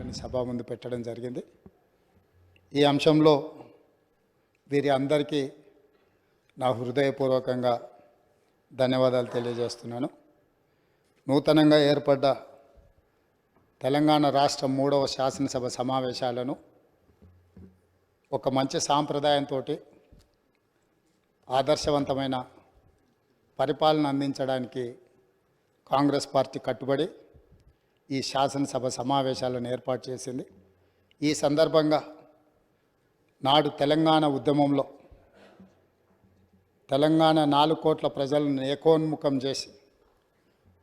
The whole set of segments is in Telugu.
అంశాన్ని సభ ముందు పెట్టడం జరిగింది. ఈ అంశంలో వీరి అందరికీ నా హృదయపూర్వకంగా ధన్యవాదాలు తెలియజేస్తున్నాను. నూతనంగా ఏర్పడ్డ తెలంగాణ రాష్ట్ర 3వ శాసనసభ సమావేశాలను ఒక మంచి సాంప్రదాయంతో ఆదర్శవంతమైన పరిపాలన అందించడానికి కాంగ్రెస్ పార్టీ కట్టుబడి ఈ శాసనసభ సమావేశాలను ఏర్పాటు చేసింది. ఈ సందర్భంగా నాడు తెలంగాణ ఉద్యమంలో తెలంగాణ 4 కోట్ల ప్రజలను ఏకోన్ముఖం చేసి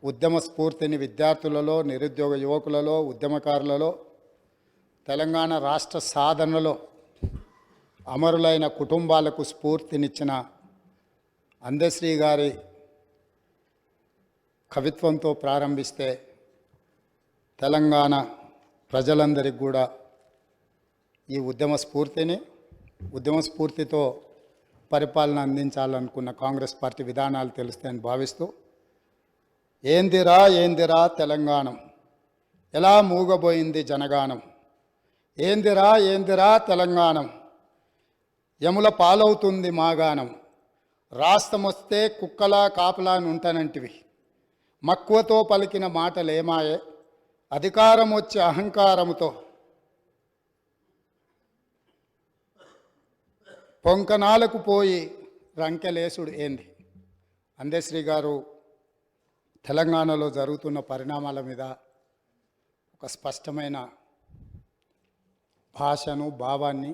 ఉద్యమ స్ఫూర్తిని విద్యార్థులలో, నిరుద్యోగ యువకులలో, ఉద్యమకారులలో, తెలంగాణ రాష్ట్ర సాధనలో అమరులైన కుటుంబాలకు స్ఫూర్తినిచ్చిన అందశ్రీ గారి కవిత్వంతో ప్రారంభిస్తే తెలంగాణ ప్రజలందరికీ కూడా ఈ ఉద్యమ స్ఫూర్తితో పరిపాలన అందించాలనుకున్న కాంగ్రెస్ పార్టీ విధానాలు తెలుస్తాయని భావిస్తూ ఏందిరా తెలంగాణం, ఎలా మూగబోయింది జనగానం, ఏందిరా తెలంగాణం, యముల పాలవుతుంది మాగానం, రాష్ట్రం వస్తే కుక్కలా కాపలా నుంటనంటివి, మక్కువతో పలికిన మాటలేమాయే, అధికారం వచ్చే అహంకారముతో పొంకనాలకు పోయి రంకెలేసుడు ఏంది. అందశ్రీ గారు తెలంగాణలో జరుగుతున్న పరిణామాల మీద ఒక స్పష్టమైన భాషను, భావాన్ని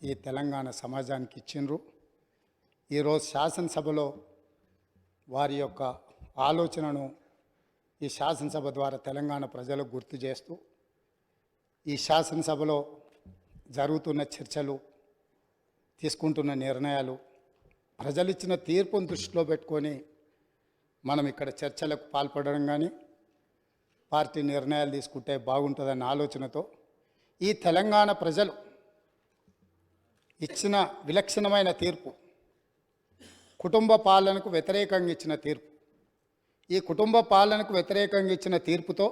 ఈ తెలంగాణ సమాజానికి ఇచ్చిండ్రు. ఈరోజు శాసనసభలో వారి యొక్క ఆలోచనను ఈ శాసనసభ ద్వారా తెలంగాణ ప్రజలకు గుర్తు చేస్తూ ఈ శాసనసభలో జరుగుతున్న చర్చలు, తీసుకుంటున్న నిర్ణయాలు, ప్రజలిచ్చిన తీర్పును దృష్టిలో పెట్టుకొని మనం ఇక్కడ చర్చలకు పాల్పడడం కానీ పార్టీ నిర్ణయాలు తీసుకుంటే బాగుంటుందన్న ఆలోచనతో ఈ తెలంగాణ ప్రజలు ఇచ్చిన విలక్షణమైన తీర్పు, కుటుంబ పాలనకు వ్యతిరేకంగా ఇచ్చిన తీర్పు, ఈ కుటుంబ పాలనకు వ్యతిరేకంగా ఇచ్చిన తీర్పుతో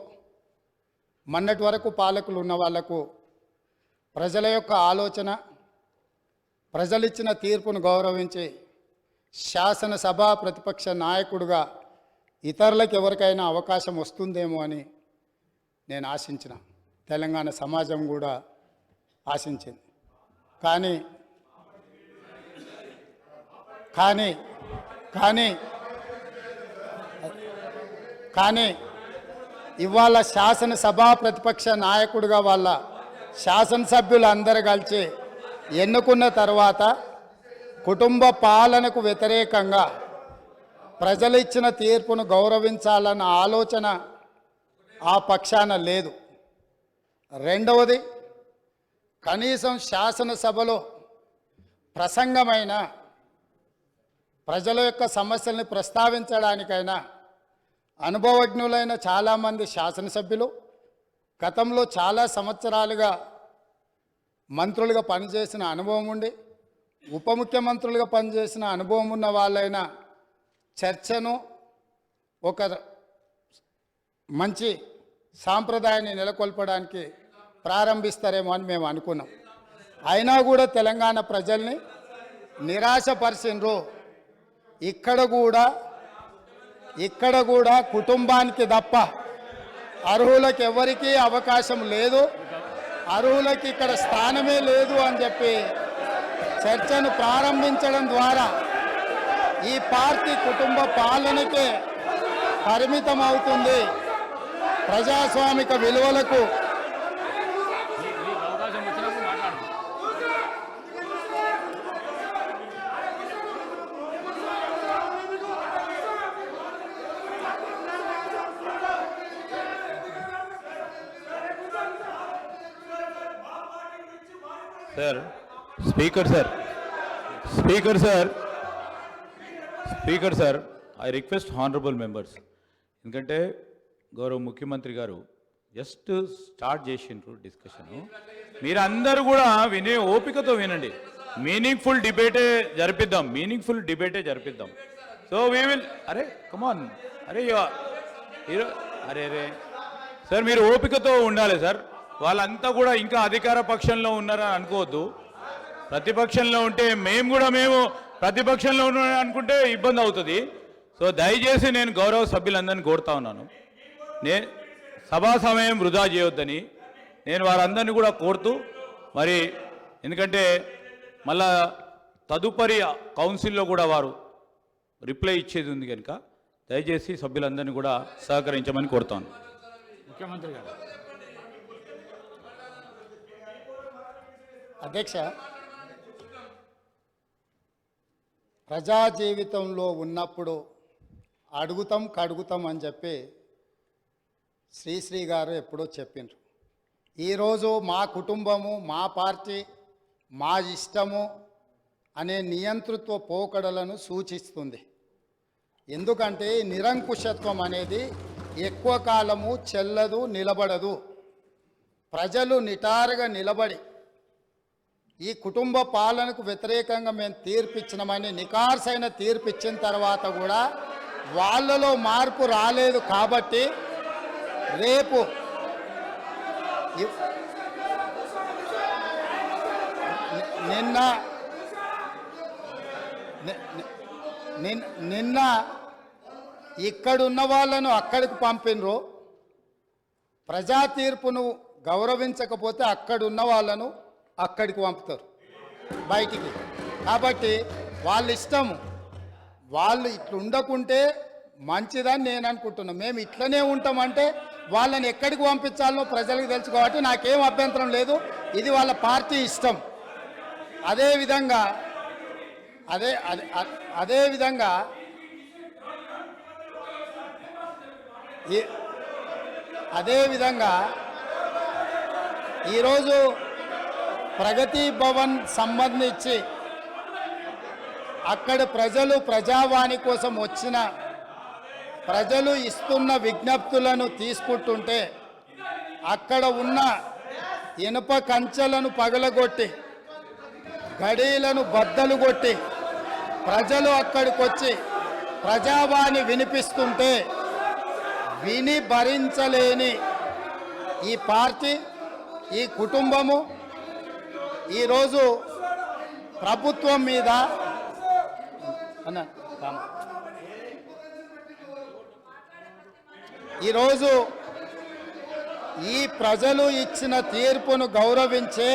మొన్నటి వరకు పాలకులు ఉన్న వాళ్లకు ప్రజల యొక్క ఆలోచన, ప్రజలిచ్చిన తీర్పును గౌరవించి శాసనసభ ప్రతిపక్ష నాయకుడిగా ఇతరులకు ఎవరికైనా అవకాశం వస్తుందేమో అని నేను ఆశించిన, తెలంగాణ సమాజం కూడా ఆశించింది. కానీ కానీ కానీ కానీ ఇవాళ శాసనసభ ప్రతిపక్ష నాయకుడిగా వాళ్ళ శాసనసభ్యులు అందరూ కలిసి ఎన్నుకున్న తర్వాత కుటుంబ పాలనకు వ్యతిరేకంగా ప్రజలు ఇచ్చిన తీర్పును గౌరవించాలన్న ఆలోచన ఆ పక్షాన లేదు. రెండవది, కనీసం శాసనసభలో ప్రసంగమైన ప్రజల యొక్క సమస్యల్ని ప్రస్తావించడానికైనా అనుభవజ్ఞులైన చాలామంది శాసనసభ్యులు, గతంలో చాలా సంవత్సరాలుగా మంత్రులుగా పనిచేసిన అనుభవం ఉండి ఉప ముఖ్యమంత్రులుగా పనిచేసిన అనుభవం ఉన్న వాళ్ళైనా చర్చను ఒక మంచి సాంప్రదాయాన్ని నెలకొల్పడానికి ప్రారంభిస్తారేమో అని మేము అనుకున్నాం. అయినా కూడా తెలంగాణ ప్రజల్ని నిరాశపరిచిండ్రు. ఇక్కడ కూడా కుటుంబానికి తప్ప అర్హులకు ఎవరికీ అవకాశం లేదు, అర్హులకి ఇక్కడ స్థానమే లేదు అని చెప్పి చర్చను ప్రారంభించడం ద్వారా ఈ పార్టీ కుటుంబ పాలనకే పరిమితం అవుతుంది, ప్రజాస్వామిక విలువలకు sir speaker sir I request honourable members, ఎందుకంటే గౌరవ ముఖ్యమంత్రి గారు జస్ట్ స్టార్ట్ చేసిండ్రు డిస్కషను, మీరు అందరూ కూడా వినే ఓపికతో వినండి. మీనింగ్ఫుల్ డిబేటే జరిపిద్దాం. సో వీ విల్, అరే కమాన్, అరే సార్ మీరు ఓపికతో ఉండాలి సార్. వాళ్ళంతా కూడా ఇంకా అధికార పక్షంలో ఉన్నారని అనుకోవద్దు. ప్రతిపక్షంలో ఉంటే మేము ప్రతిపక్షంలో ఉన్నామని అనుకుంటే ఇబ్బంది అవుతుంది. సో దయచేసి నేను గౌరవ సభ్యులందరినీ కోరుతా ఉన్నాను, సభా సమయం వృధా చేయొద్దని నేను వారందరినీ కూడా కోరుతూ, మరి ఎందుకంటే మళ్ళా తదుపరి కౌన్సిల్లో కూడా వారు రిప్లై ఇచ్చేది ఉంది కనుక దయచేసి సభ్యులందరినీ కూడా సహకరించమని కోరుతాను. ముఖ్యమంత్రి గారు. అధ్యక్ష, ప్రజా జీవితంలో ఉన్నప్పుడు అడుగుతాం కడుగుతాం అని చెప్పి శ్రీశ్రీ గారు ఎప్పుడో చెప్పిండ్రు. ఈరోజు మా కుటుంబము, మా పార్టీ, మా ఇష్టము అనే నియంతృత్వ పోకడలను సూచిస్తుంది. ఎందుకంటే నిరంకుశత్వం అనేది ఎక్కువ కాలము చెల్లదు, నిలబడదు. ప్రజలు నిటారుగా నిలబడి ఈ కుటుంబ పాలనకు వ్యతిరేకంగా మేము తీర్పిచ్చినామని నికార్సైన తీర్పిచ్చిన తర్వాత కూడా వాళ్ళలో మార్పు రాలేదు. కాబట్టి రేపు నిన్న ఇక్కడున్న వాళ్ళను అక్కడికి పంపినరు. ప్రజా తీర్పును గౌరవించకపోతే అక్కడున్న వాళ్ళను అక్కడికి పంపుతారు బయటికి. కాబట్టి వాళ్ళ ఇష్టము, వాళ్ళు ఇట్లా ఉండకుంటే మంచిదని నేను అనుకుంటున్నాను. మేము ఇట్లనే ఉంటామంటే వాళ్ళని ఎక్కడికి పంపించాలో ప్రజలకు తెలుసు కాబట్టి నాకేం అభ్యంతరం లేదు. ఇది వాళ్ళ పార్టీ ఇష్టం. అదేవిధంగా ఈరోజు ప్రగతి భవన్ సంబంధించి అక్కడ ప్రజావాణి కోసం వచ్చిన ప్రజలు ఇస్తున్న విజ్ఞప్తులను తీసుకుంటుంటే అక్కడ ఉన్న ఇనుప కంచెలను పగలగొట్టి గడీలను బద్దలు కొట్టి ప్రజలు అక్కడికి వచ్చి ప్రజావాణి వినిపిస్తుంటే విని భరించలేని ఈ పార్టీ, ఈ కుటుంబము ఈరోజు ప్రభుత్వం మీద ఈరోజు ఈ ప్రజలు ఇచ్చిన తీర్పును గౌరవించే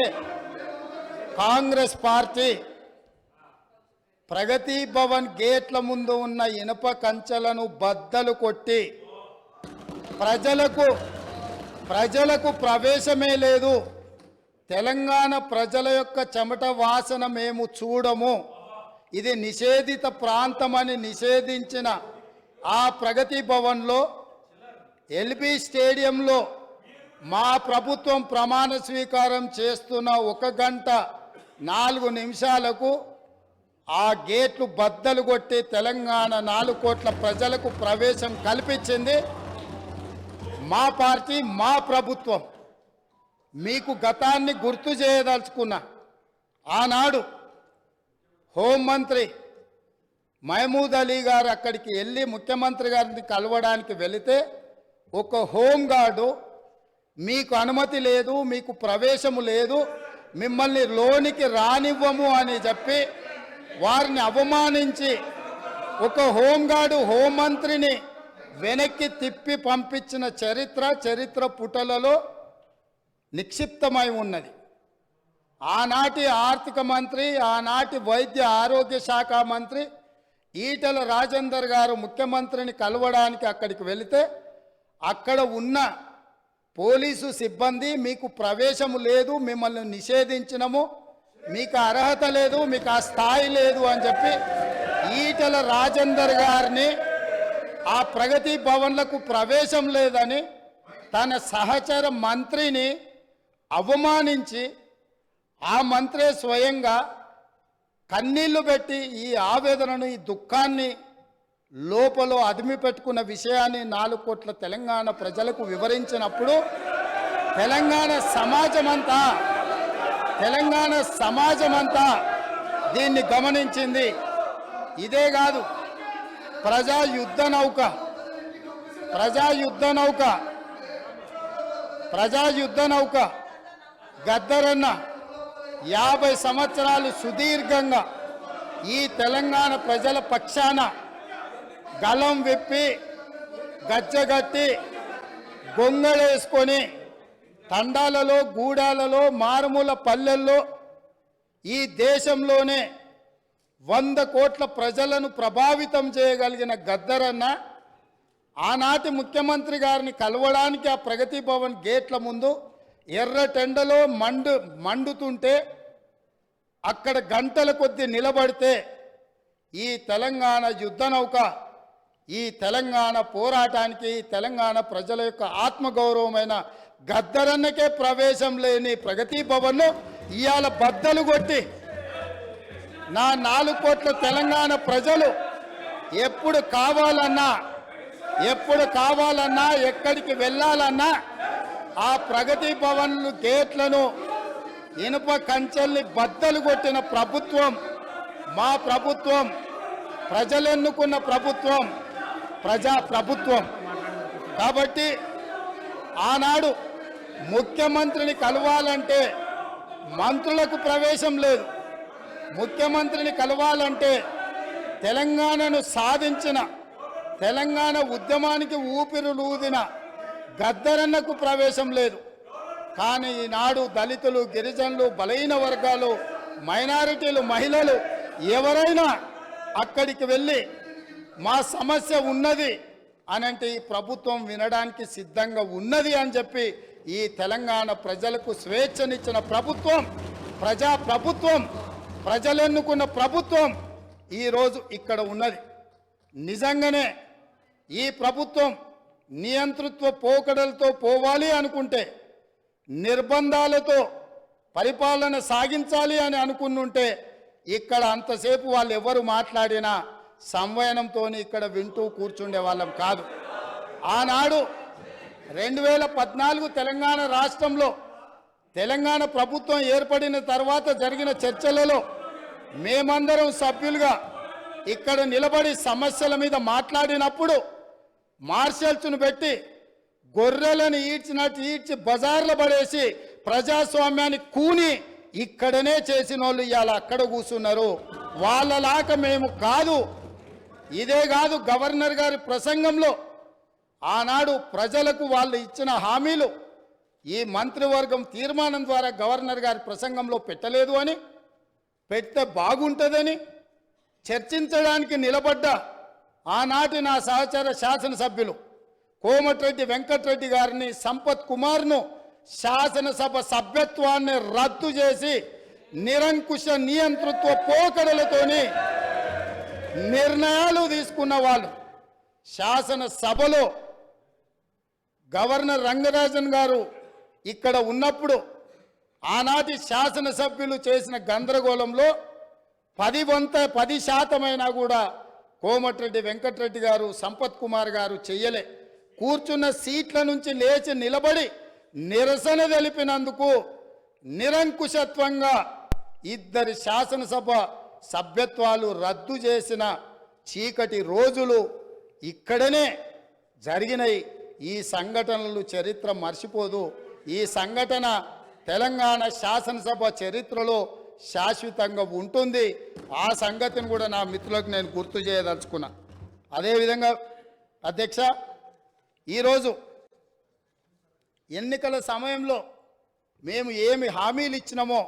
కాంగ్రెస్ పార్టీ ప్రగతి భవన్ గేట్ల ముందు ఉన్న ఇనుప కంచెలను బద్దలు కొట్టి ప్రజలకు ప్రవేశమే లేదు, తెలంగాణ ప్రజల యొక్క చెమట వాసన మేము చూడము, ఇది నిషేధిత ప్రాంతమని నిషేధించిన ఆ ప్రగతి భవన్లో ఎల్బీ స్టేడియంలో మా ప్రభుత్వం ప్రమాణ స్వీకారం చేస్తున్న 1 గంట 4 నిమిషాలకు ఆ గేట్లు బద్దలు కొట్టి తెలంగాణ 4 కోట్ల ప్రజలకు ప్రవేశం కల్పించింది మా పార్టీ, మా ప్రభుత్వం. మీకు గతాన్ని గుర్తు చేయదలుచుకున్నా. ఆనాడు హోంమంత్రి మహమూద్ అలీ గారు అక్కడికి వెళ్ళి ముఖ్యమంత్రి గారిని కలవడానికి వెళితే ఒక హోంగార్డు మీకు అనుమతి లేదు, మీకు ప్రవేశము లేదు, మిమ్మల్ని లోనికి రానివ్వము అని చెప్పి వారిని అవమానించి ఒక హోంగార్డు హోంమంత్రిని వెనక్కి తిప్పి పంపించిన చరిత్ర పుటలలో నిక్షిప్తమై ఉన్నది. ఆనాటి ఆర్థిక మంత్రి, ఆనాటి వైద్య ఆరోగ్య శాఖ మంత్రి ఈటెల రాజేందర్ గారు ముఖ్యమంత్రిని కలవడానికి అక్కడికి వెళితే అక్కడ ఉన్న పోలీసు సిబ్బంది మీకు ప్రవేశము లేదు, మిమ్మల్ని నిషేధించినము, మీకు అర్హత లేదు, మీకు ఆ స్థాయి లేదు అని చెప్పి ఈటెల రాజేందర్ గారిని ఆ ప్రగతి భవన్లకు ప్రవేశం లేదని తన సహచర మంత్రిని అవమానించి ఆ మంత్రే స్వయంగా కన్నీళ్లు పెట్టి ఈ ఆవేదనను, ఈ దుఃఖాన్ని లోపల అదిమి పెట్టుకున్న విషయాన్ని 4 కోట్ల తెలంగాణ ప్రజలకు వివరించినప్పుడు తెలంగాణ సమాజమంతా దీన్ని గమనించింది. ఇదే కాదు, ప్రజా యుద్ధ నౌక ప్రజా యుద్ధ నౌక గద్దరన్న 50 సంవత్సరాలు సుదీర్ఘంగా ఈ తెలంగాణ ప్రజల పక్షాన గలం విప్పి గచ్చగట్టి గొంగళేసుకొని తండాలలో గూడాలలో మారుమూల పల్లెల్లో ఈ దేశంలోనే 100 కోట్ల ప్రజలను ప్రభావితం చేయగలిగిన గద్దరన్న ఆనాటి ముఖ్యమంత్రి గారిని కలవడానికి ఆ ప్రగతి భవన్ గేట్ల ముందు ఎర్రటెండలో మండుతుంటే అక్కడ గంటల కొద్దీ నిలబడితే ఈ తెలంగాణ యుద్ధ నౌక ఈ తెలంగాణ పోరాటానికి తెలంగాణ ప్రజల యొక్క ఆత్మగౌరవమైన గద్దరన్నకే ప్రవేశం లేని ప్రగతి భవన్ను ఇవాళ బద్దలు కొట్టి నా 4 కోట్ల తెలంగాణ ప్రజలు ఎప్పుడు కావాలన్నా ఎక్కడికి వెళ్ళాలన్నా ఆ ప్రగతి భవన్లు గేట్లను ఇనుప కంచెల్ని బద్దలు కొట్టిన ప్రభుత్వం మా ప్రభుత్వం, ప్రజలెన్నుకున్న ప్రభుత్వం, ప్రజా ప్రభుత్వం. కాబట్టి ఆనాడు ముఖ్యమంత్రిని కలవాలంటే మంత్రులకు ప్రవేశం లేదు. ముఖ్యమంత్రిని కలవాలంటే తెలంగాణను సాధించిన తెలంగాణ ఉద్యమానికి ఊపిరులూదిన గద్దరన్నకు ప్రవేశం లేదు. కానీ ఈనాడు దళితులు, గిరిజనులు, బలహీన వర్గాలు, మైనారిటీలు, మహిళలు ఎవరైనా అక్కడికి వెళ్ళి మా సమస్య ఉన్నది అనంటే ఈ ప్రభుత్వం వినడానికి సిద్ధంగా ఉన్నది అని చెప్పి ఈ తెలంగాణ ప్రజలకు స్వేచ్ఛనిచ్చిన ప్రభుత్వం, ప్రజా ప్రభుత్వం, ప్రజలెన్నుకున్న ప్రభుత్వం ఈరోజు ఇక్కడ ఉన్నది. నిజంగానే ఈ ప్రభుత్వం నియంతృత్వ పోకడలతో పోవాలి అనుకుంటే, నిర్బంధాలతో పరిపాలన సాగించాలి అని అనుకున్నుంటే ఇక్కడ అంతసేపు వాళ్ళు ఎవరు మాట్లాడినా సంవయనంతో ఇక్కడ వింటూ కూర్చుండే వాళ్ళం కాదు. ఆనాడు 2014 తెలంగాణ రాష్ట్రంలో తెలంగాణ ప్రభుత్వం ఏర్పడిన తర్వాత జరిగిన చర్చలలో మేమందరం సభ్యులుగా ఇక్కడ నిలబడి సమస్యల మీద మాట్లాడినప్పుడు మార్షల్స్ను పెట్టి గొర్రెలను ఈడ్చినట్టు ఈడ్చి బజార్లో పడేసి ప్రజాస్వామ్యాన్ని కూని ఇక్కడనే చేసిన వాళ్ళు ఇవాళ అక్కడ కూర్చున్నారు. వాళ్ళలాగా మేము కాదు. ఇదే కాదు, గవర్నర్ గారి ప్రసంగంలో ఆనాడు ప్రజలకు వాళ్ళు ఇచ్చిన హామీలు ఈ మంత్రివర్గం తీర్మానం ద్వారా గవర్నర్ గారి ప్రసంగంలో పెట్టలేదు అని, పెడితే బాగుంటుందని చర్చించడానికి నిలబడ్డ ఆనాటి నా సహచర శాసనసభ్యులు కోమటిరెడ్డి వెంకటరెడ్డి గారిని, సంపత్ కుమార్ను శాసనసభ సభ్యత్వాన్ని రద్దు చేసి నిరంకుశ నియంతృత్వ పోకడలతోని నిర్ణయాలు తీసుకున్న వాళ్ళు శాసనసభలో గవర్నర్ రంగరాజన్ గారు ఇక్కడ ఉన్నప్పుడు ఆనాటి శాసనసభ్యులు చేసిన గందరగోళంలో 10% కూడా కోమటిరెడ్డి వెంకటరెడ్డి గారు, సంపత్ కుమార్ గారు చెయ్యలే. కూర్చున్న సీట్ల నుంచి లేచి నిలబడి నిరసన తెలిపినందుకు నిరంకుశత్వంగా 2 శాసనసభ సభ్యత్వాలు రద్దు చేసిన చీకటి రోజులు ఇక్కడనే జరిగినాయి. ఈ సంఘటనలు చరిత్ర మర్చిపోదు. ఈ సంఘటన తెలంగాణ శాసనసభ చరిత్రలో శాశ్వతంగా ఉంటుంది. ఆ సంగతిని కూడా నా మిత్రులకు నేను గుర్తు చేయదలుచుకున్నా. అదేవిధంగా అధ్యక్ష, ఈరోజు ఎన్నికల సమయంలో మేము ఏమి హామీలు ఇచ్చినామో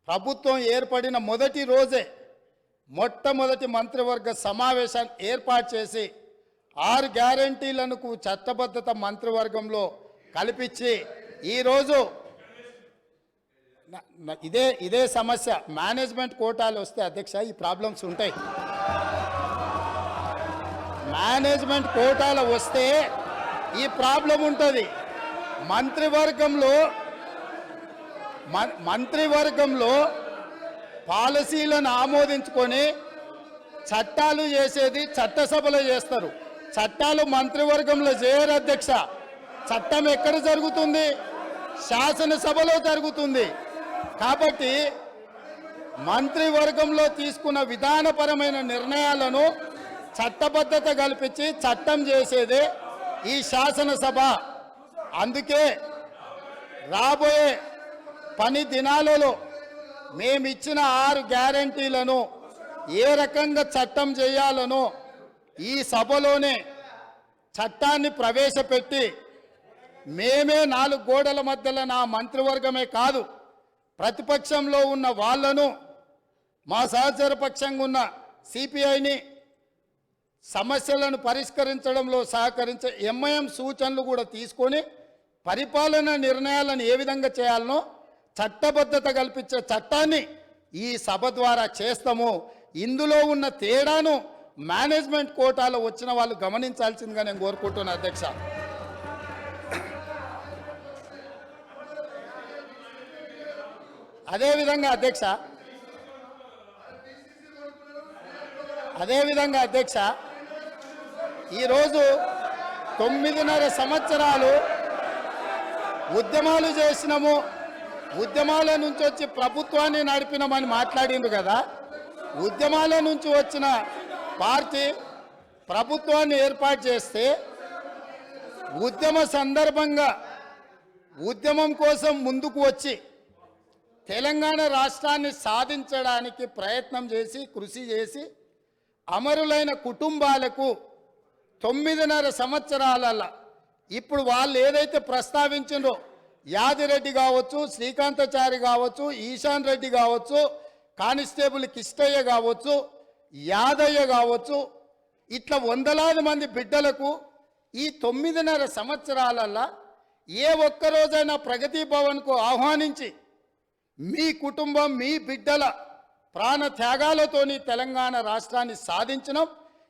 ప్రభుత్వం ఏర్పడిన మొదటి రోజే మొట్టమొదటి మంత్రివర్గ సమావేశాన్ని ఏర్పాటు చేసి 6 గ్యారంటీలను చట్టబద్ధత మంత్రివర్గంలో కల్పించి ఈరోజు ఇదే సమస్య మేనేజ్మెంట్ కోటాలు వస్తే అధ్యక్ష ఈ ప్రాబ్లమ్స్ ఉంటాయి. మేనేజ్మెంట్ కోటాలు వస్తే ఈ ప్రాబ్లం ఉంటుంది. మంత్రివర్గంలో పాలసీలను ఆమోదించుకొని చట్టాలు చేసేది చట్టసభలో చేస్తారు. చట్టాలు మంత్రివర్గంలో చేయరు అధ్యక్ష. చట్టం ఎక్కడ జరుగుతుంది? శాసనసభలో జరుగుతుంది. కాబట్టి మంత్రివర్గంలో తీసుకున్న విధానపరమైన నిర్ణయాలను చట్టబద్ధత కల్పించి చట్టం చేసేదే ఈ శాసనసభ. అందుకే రాబోయే పని దినాలలో మేమిచ్చిన 6 గ్యారంటీలను ఏ రకంగా చట్టం చేయాలనో ఈ సభలోనే చట్టాన్ని ప్రవేశపెట్టి మేమే 4 గోడల మధ్యలో నా మంత్రివర్గమే కాదు ప్రతిపక్షంలో ఉన్న వాళ్ళను మా సహచర పక్షంగా ఉన్న సిపిఐని సమస్యలను పరిష్కరించడంలో సహకరించే ఎంఐఎం సూచనలు కూడా తీసుకొని పరిపాలన నిర్ణయాలను ఏ విధంగా చేయాలనో చట్టబద్ధత కల్పించే చట్టాన్ని ఈ సభ ద్వారా చేస్తాము. ఇందులో ఉన్న తేడాను మేనేజ్మెంట్ కోటాలో వచ్చిన వాళ్ళు గమనించాల్సిందిగా నేను కోరుకుంటున్నాను అధ్యక్ష. అదేవిధంగా అధ్యక్ష ఈరోజు 9.5 సంవత్సరాలు ఉద్యమాలు చేసినాము, ఉద్యమాల నుంచి వచ్చి ప్రభుత్వాన్ని నడిపినామని మాట్లాడిండు కదా. ఉద్యమాల నుంచి వచ్చిన పార్టీ ప్రభుత్వాన్ని ఏర్పాటు చేస్తే ఉద్యమ సందర్భంగా ఉద్యమం కోసం ముందుకు వచ్చి తెలంగాణ రాష్ట్రాన్ని సాధించడానికి ప్రయత్నం చేసి కృషి చేసి అమరులైన కుటుంబాలకు 9.5 సంవత్సరాల ఇప్పుడు వాళ్ళు ఏదైతే ప్రస్తావించిండ్రో యాదిరెడ్డి కావచ్చు, శ్రీకాంతాచారి కావచ్చు, ఈశాన్ రెడ్డి కావచ్చు, కానిస్టేబుల్ కిష్టయ్య కావచ్చు, యాదయ్య కావచ్చు, ఇట్లా వందలాది మంది బిడ్డలకు ఈ 9.5 సంవత్సరాలల్లో ఏ ఒక్కరోజైనా ప్రగతి భవన్కు ఆహ్వానించి మీ కుటుంబం మీ బిడ్డల ప్రాణ త్యాగాలతోని తెలంగాణ రాష్ట్రాన్ని సాధించడం,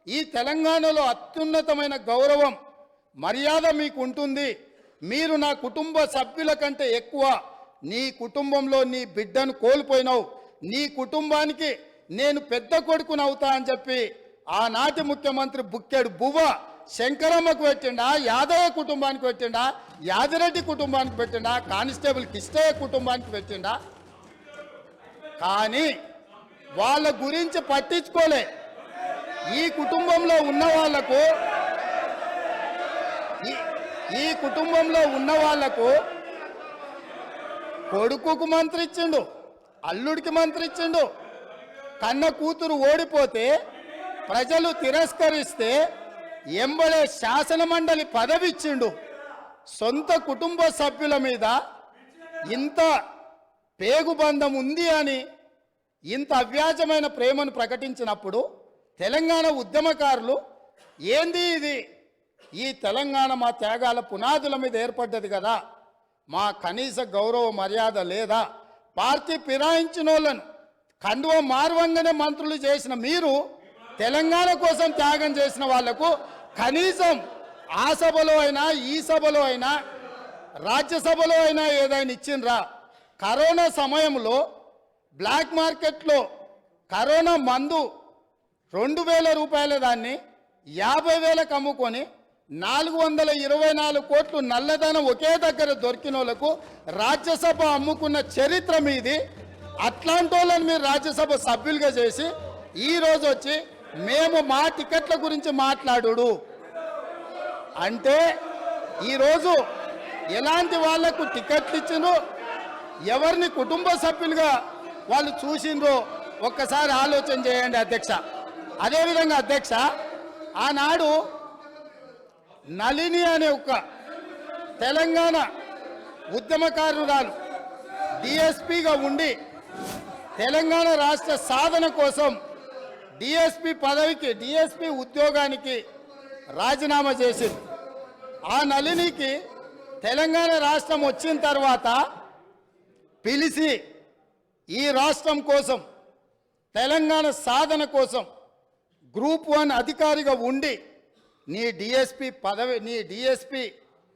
ఈ తెలంగాణలో అత్యున్నతమైన గౌరవం మర్యాద మీకు ఉంటుంది. మీరు నా కుటుంబ సభ్యుల కంటే ఎక్కువ నీ కుటుంబంలో నీ బిడ్డను కోల్పోయినావు, నీ కుటుంబానికి నేను పెద్ద కొడుకునవుతా అని చెప్పి ఆనాటి ముఖ్యమంత్రి బుక్కెడు బువ్వ శంకరమ్మకు పెట్టిండా, యాదయ్య కుటుంబానికి పెట్టిండా, యాదిరెడ్డి కుటుంబానికి పెట్టిండా, కానిస్టేబుల్ కిష్టయ్య కుటుంబానికి పెట్టిండా. కానీ వాళ్ళ గురించి పట్టించుకోలే. ఈ కుటుంబంలో ఉన్న వాళ్లకు కొడుకుకు మంత్రి ఇచ్చిండు, అల్లుడికి మంత్రి ఇచ్చిండు. కన్న కూతురు ఓడిపోతే ప్రజలు తిరస్కరిస్తే ఎంబడే శాసన మండలి పదవి ఇచ్చిండు. సొంత కుటుంబ సభ్యుల మీద ఇంత పేగుబంధం ఉంది అని ఇంత అవ్యాజమైన ప్రేమను ప్రకటించినప్పుడు తెలంగాణ ఉద్యమకారులు ఏంది ఇది, ఈ తెలంగాణ మా త్యాగాల పునాదుల మీద ఏర్పడ్డది కదా, మా కనీస గౌరవ మర్యాద లేదా, పార్టీ ఫిరాయించిన వాళ్ళను కండువ మార్వంగానే మంత్రులు చేసిన మీరు తెలంగాణ కోసం త్యాగం చేసిన వాళ్లకు కనీసం ఆ సభలో అయినా ఈ సభలో అయినా రాజ్యసభలో అయినా ఏదైనా ఇచ్చిండ్రా? కరోనా సమయంలో బ్లాక్ మార్కెట్లో కరోనా మందు 2,000 రూపాయల దాన్ని 50,000కు అమ్ముకొని 424 కోట్లు నల్లధనం ఒకే దగ్గర దొరికిన వాళ్ళకు రాజ్యసభ అమ్ముకున్న చరిత్ర మీది. అట్లాంటి వాళ్ళని మీరు రాజ్యసభ సభ్యులుగా చేసి ఈరోజు వచ్చి మేము మా టికెట్ల గురించి మాట్లాడు అంటే ఈరోజు ఎలాంటి వాళ్లకు టికెట్లు ఇచ్చిండ్రో, ఎవరిని కుటుంబ సభ్యులుగా వాళ్ళు చూసిండ్రో ఒక్కసారి ఆలోచన చేయండి అధ్యక్ష. అదేవిధంగా అధ్యక్ష, ఆనాడు నళిని అనే ఒక తెలంగాణ ఉద్యమకారురాలు డిఎస్పీగా ఉండి తెలంగాణ రాష్ట్ర సాధన కోసం డిఎస్పీ పదవికి డిఎస్పీ ఉద్యోగానికి రాజీనామా చేసింది. ఆ నళినికి తెలంగాణ రాష్ట్రం వచ్చిన తర్వాత పిలిచి ఈ రాష్ట్రం కోసం తెలంగాణ సాధన కోసం గ్రూప్ 1 అధికారిగా ఉండి నీ డిఎస్పీ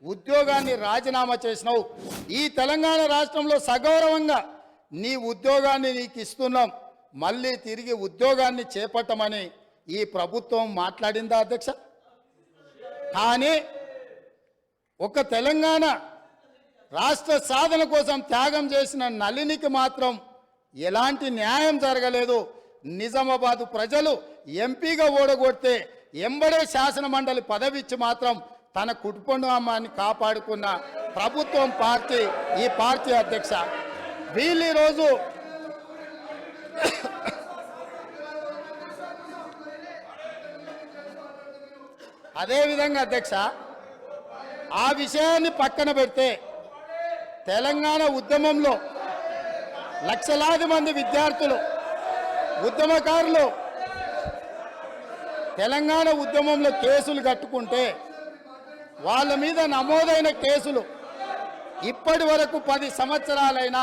ఉద్యోగాన్ని రాజీనామా చేసినావు. ఈ తెలంగాణ రాష్ట్రంలో సగౌరవంగా నీ ఉద్యోగాన్ని నీకు ఇస్తున్నాం, మళ్ళీ తిరిగి ఉద్యోగాన్ని చేపట్టమని ఈ ప్రభుత్వం మాట్లాడిందా అధ్యక్ష? కానీ ఒక తెలంగాణ రాష్ట్ర సాధన కోసం త్యాగం చేసిన నళినికి మాత్రం ఎలాంటి న్యాయం జరగలేదు. నిజామాబాదు ప్రజలు ఎంపీగా ఓడగొడితే ఎంబడే శాసన మండలి పదవి ఇచ్చి మాత్రం తన కుటుంబాన్ని కాపాడుకున్న ప్రభుత్వం పార్టీ ఈ పార్టీ అధ్యక్ష. వీళ్ళు ఈరోజు అదేవిధంగా అధ్యక్ష ఆ విషయాన్ని పక్కన పెడితే తెలంగాణ ఉద్యమంలో లక్షలాది మంది విద్యార్థులు ఉద్యమకారులు తెలంగాణ ఉద్యమంలో కేసులు కట్టుకుంటే వాళ్ళ మీద నమోదైన కేసులు ఇప్పటి వరకు 10 సంవత్సరాలైనా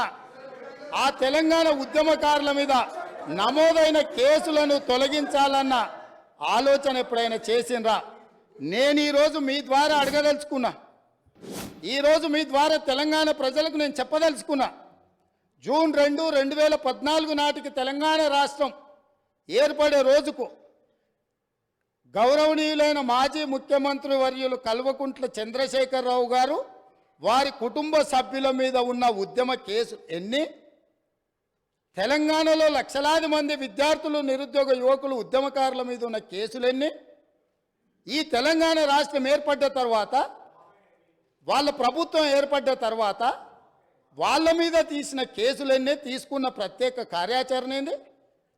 ఆ తెలంగాణ ఉద్యమకారుల మీద నమోదైన కేసులను తొలగించాలన్న ఆలోచన ఎప్పుడైనా చేసిండ్రా? నేను ఈరోజు మీ ద్వారా అడగదలుచుకున్నా, ఈరోజు మీ ద్వారా తెలంగాణ ప్రజలకు నేను చెప్పదలుచుకున్నా. జూన్ 2, 2014 నాటికి తెలంగాణ రాష్ట్రం ఏర్పడే రోజుకు గౌరవనీయులైన మాజీ ముఖ్యమంత్రి వర్యులు కల్వకుంట్ల చంద్రశేఖరరావు గారు వారి కుటుంబ సభ్యుల మీద ఉన్న ఉద్యమ కేసు ఎన్ని? తెలంగాణలో లక్షలాది మంది విద్యార్థులు నిరుద్యోగ యువకులు ఉద్యమకారుల మీద ఉన్న కేసులు ఎన్ని? ఈ తెలంగాణ రాష్ట్రం ఏర్పడ్డ తర్వాత వాళ్ళ ప్రభుత్వం ఏర్పడ్డ తర్వాత వాళ్ళ మీద తీసిన కేసులన్నీ, తీసుకున్న ప్రత్యేక కార్యాచరణ ఏంది?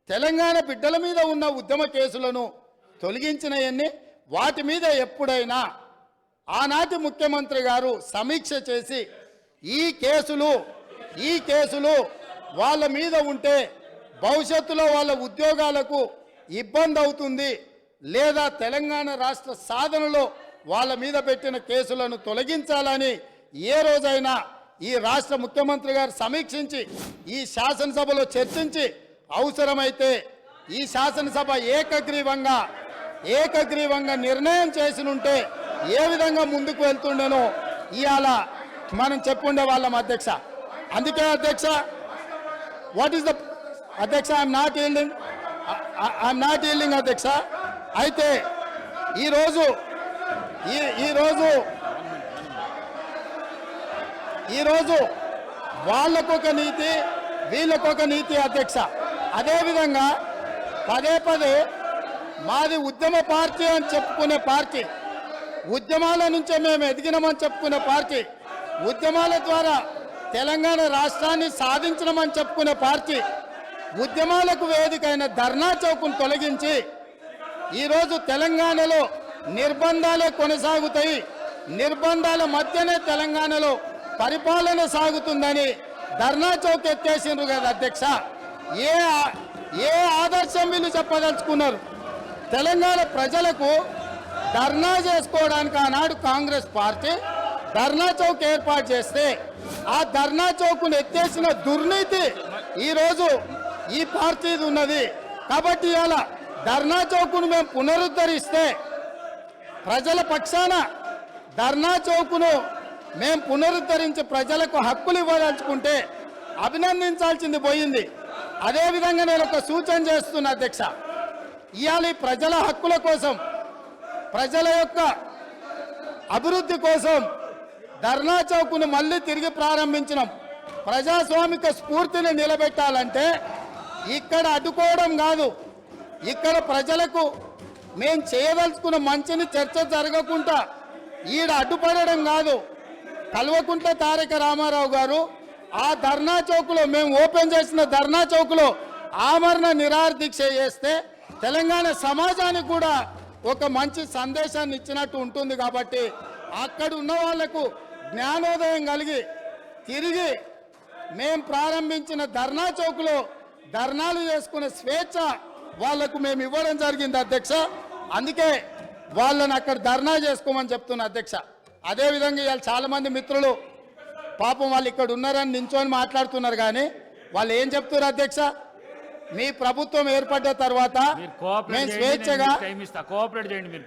తెలంగాణ బిడ్డల మీద ఉన్న ఉద్యమ కేసులను తొలగించినవన్నీ, వాటి మీద ఎప్పుడైనా ఆనాటి ముఖ్యమంత్రి గారు సమీక్ష చేసి ఈ కేసులు వాళ్ళ మీద ఉంటే భవిష్యత్తులో వాళ్ళ ఉద్యోగాలకు ఇబ్బంది అవుతుంది, లేదా తెలంగాణ రాష్ట్ర సాధనలో వాళ్ళ మీద పెట్టిన కేసులను తొలగించాలని ఏ రోజైనా ఈ రాష్ట్ర ముఖ్యమంత్రి గారు సమీక్షించి ఈ శాసనసభలో చర్చించి అవసరమైతే ఈ శాసనసభ ఏకగ్రీవంగా నిర్ణయం చేసినుంటే ఏ విధంగా ముందుకు వెళ్తుండేనో ఇవాళ మనం చెప్పుండే వాళ్ళం అధ్యక్ష. అందుకే అధ్యక్ష, వాట్ ఈస్ ద అధ్యక్ష, ఐఎమ్ నాట్ ఈల్డింగ్ అధ్యక్ష. అయితే ఈరోజు వాళ్ళకొక నీతి, వీళ్ళకొక నీతి అధ్యక్ష. అదేవిధంగా పదే మాది ఉద్యమ పార్టీ అని చెప్పుకునే పార్టీ, ఉద్యమాల నుంచే మేము ఎదిగినామని చెప్పుకునే పార్టీ, ఉద్యమాల ద్వారా తెలంగాణ రాష్ట్రాన్ని సాధించడమని చెప్పుకునే పార్టీ, ఉద్యమాలకు వేదికైన ధర్నా చౌక్ను తొలగించి ఈరోజు తెలంగాణలో నిర్బంధాలే కొనసాగుతాయి, నిర్బంధాల మధ్యనే తెలంగాణలో పరిపాలన సాగుతుందని ధర్నా చౌక్ ఎత్తేసిండ్రు కదా అధ్యక్ష. ఏ ఆదర్శం వీళ్ళు చెప్పదలుచుకున్నారు? తెలంగాణ ప్రజలకు ధర్నా చేసుకోవడానికి ఆనాడు కాంగ్రెస్ పార్టీ ధర్నా చౌక్ ఏర్పాటు చేస్తే ఆ ధర్నా చౌక్ను ఎత్తేసిన దుర్నీతి ఈరోజు ఈ పార్టీది ఉన్నది. కాబట్టి ఇలా ధర్నా చౌక్ను మేము పునరుద్ధరిస్తే, ప్రజల పక్షాన ధర్నా చౌక్ను మేము పునరుద్ధరించి ప్రజలకు హక్కులు ఇవ్వదలుచుకుంటే అభినందించాల్సింది పోయింది. అదేవిధంగా నేను ఒక సూచన చేస్తున్నా అధ్యక్ష, ఇవాళ ప్రజల హక్కుల కోసం, ప్రజల యొక్క అభివృద్ధి కోసం ధర్నా చౌక్ను మళ్ళీ తిరిగి ప్రారంభించినాం. ప్రజాస్వామిక స్ఫూర్తిని నిలబెట్టాలంటే ఇక్కడ అడ్డుకోవడం కాదు, ఇక్కడ ప్రజలకు మేము చేయదలుచుకున్న మంచిని చర్చ జరగకుండా ఈడ అడ్డుపడడం కాదు. కల్వకుంట్ల తారక రామారావు గారు ఆ ధర్నా చౌక్లో, మేము ఓపెన్ చేసిన ధర్నా చౌక్లో ఆమరణ నిరాహార దీక్ష చేస్తే తెలంగాణ సమాజానికి కూడా ఒక మంచి సందేశాన్ని ఇచ్చినట్టు ఉంటుంది. కాబట్టి అక్కడ ఉన్న వాళ్లకు జ్ఞానోదయం కలిగి తిరిగి మేము ప్రారంభించిన ధర్నా చౌక్లో ధర్నాలు చేసుకునే స్వేచ్ఛ వాళ్లకు మేము ఇవ్వడం జరిగింది అధ్యక్ష. అందుకే వాళ్ళని అక్కడ ధర్నా చేసుకోమని చెప్తున్నా అధ్యక్ష. అదేవిధంగా ఇవాళ చాలామంది మిత్రులు పాపం వాళ్ళు ఇక్కడ ఉన్నారని నించొని మాట్లాడుతున్నారు, కానీ వాళ్ళు ఏం చెప్తున్నారు అధ్యక్ష? మీ ప్రభుత్వం ఏర్పడ్డ తర్వాత మేము స్వేచ్ఛగా కోఆపరేట్ చేయండి మీరు,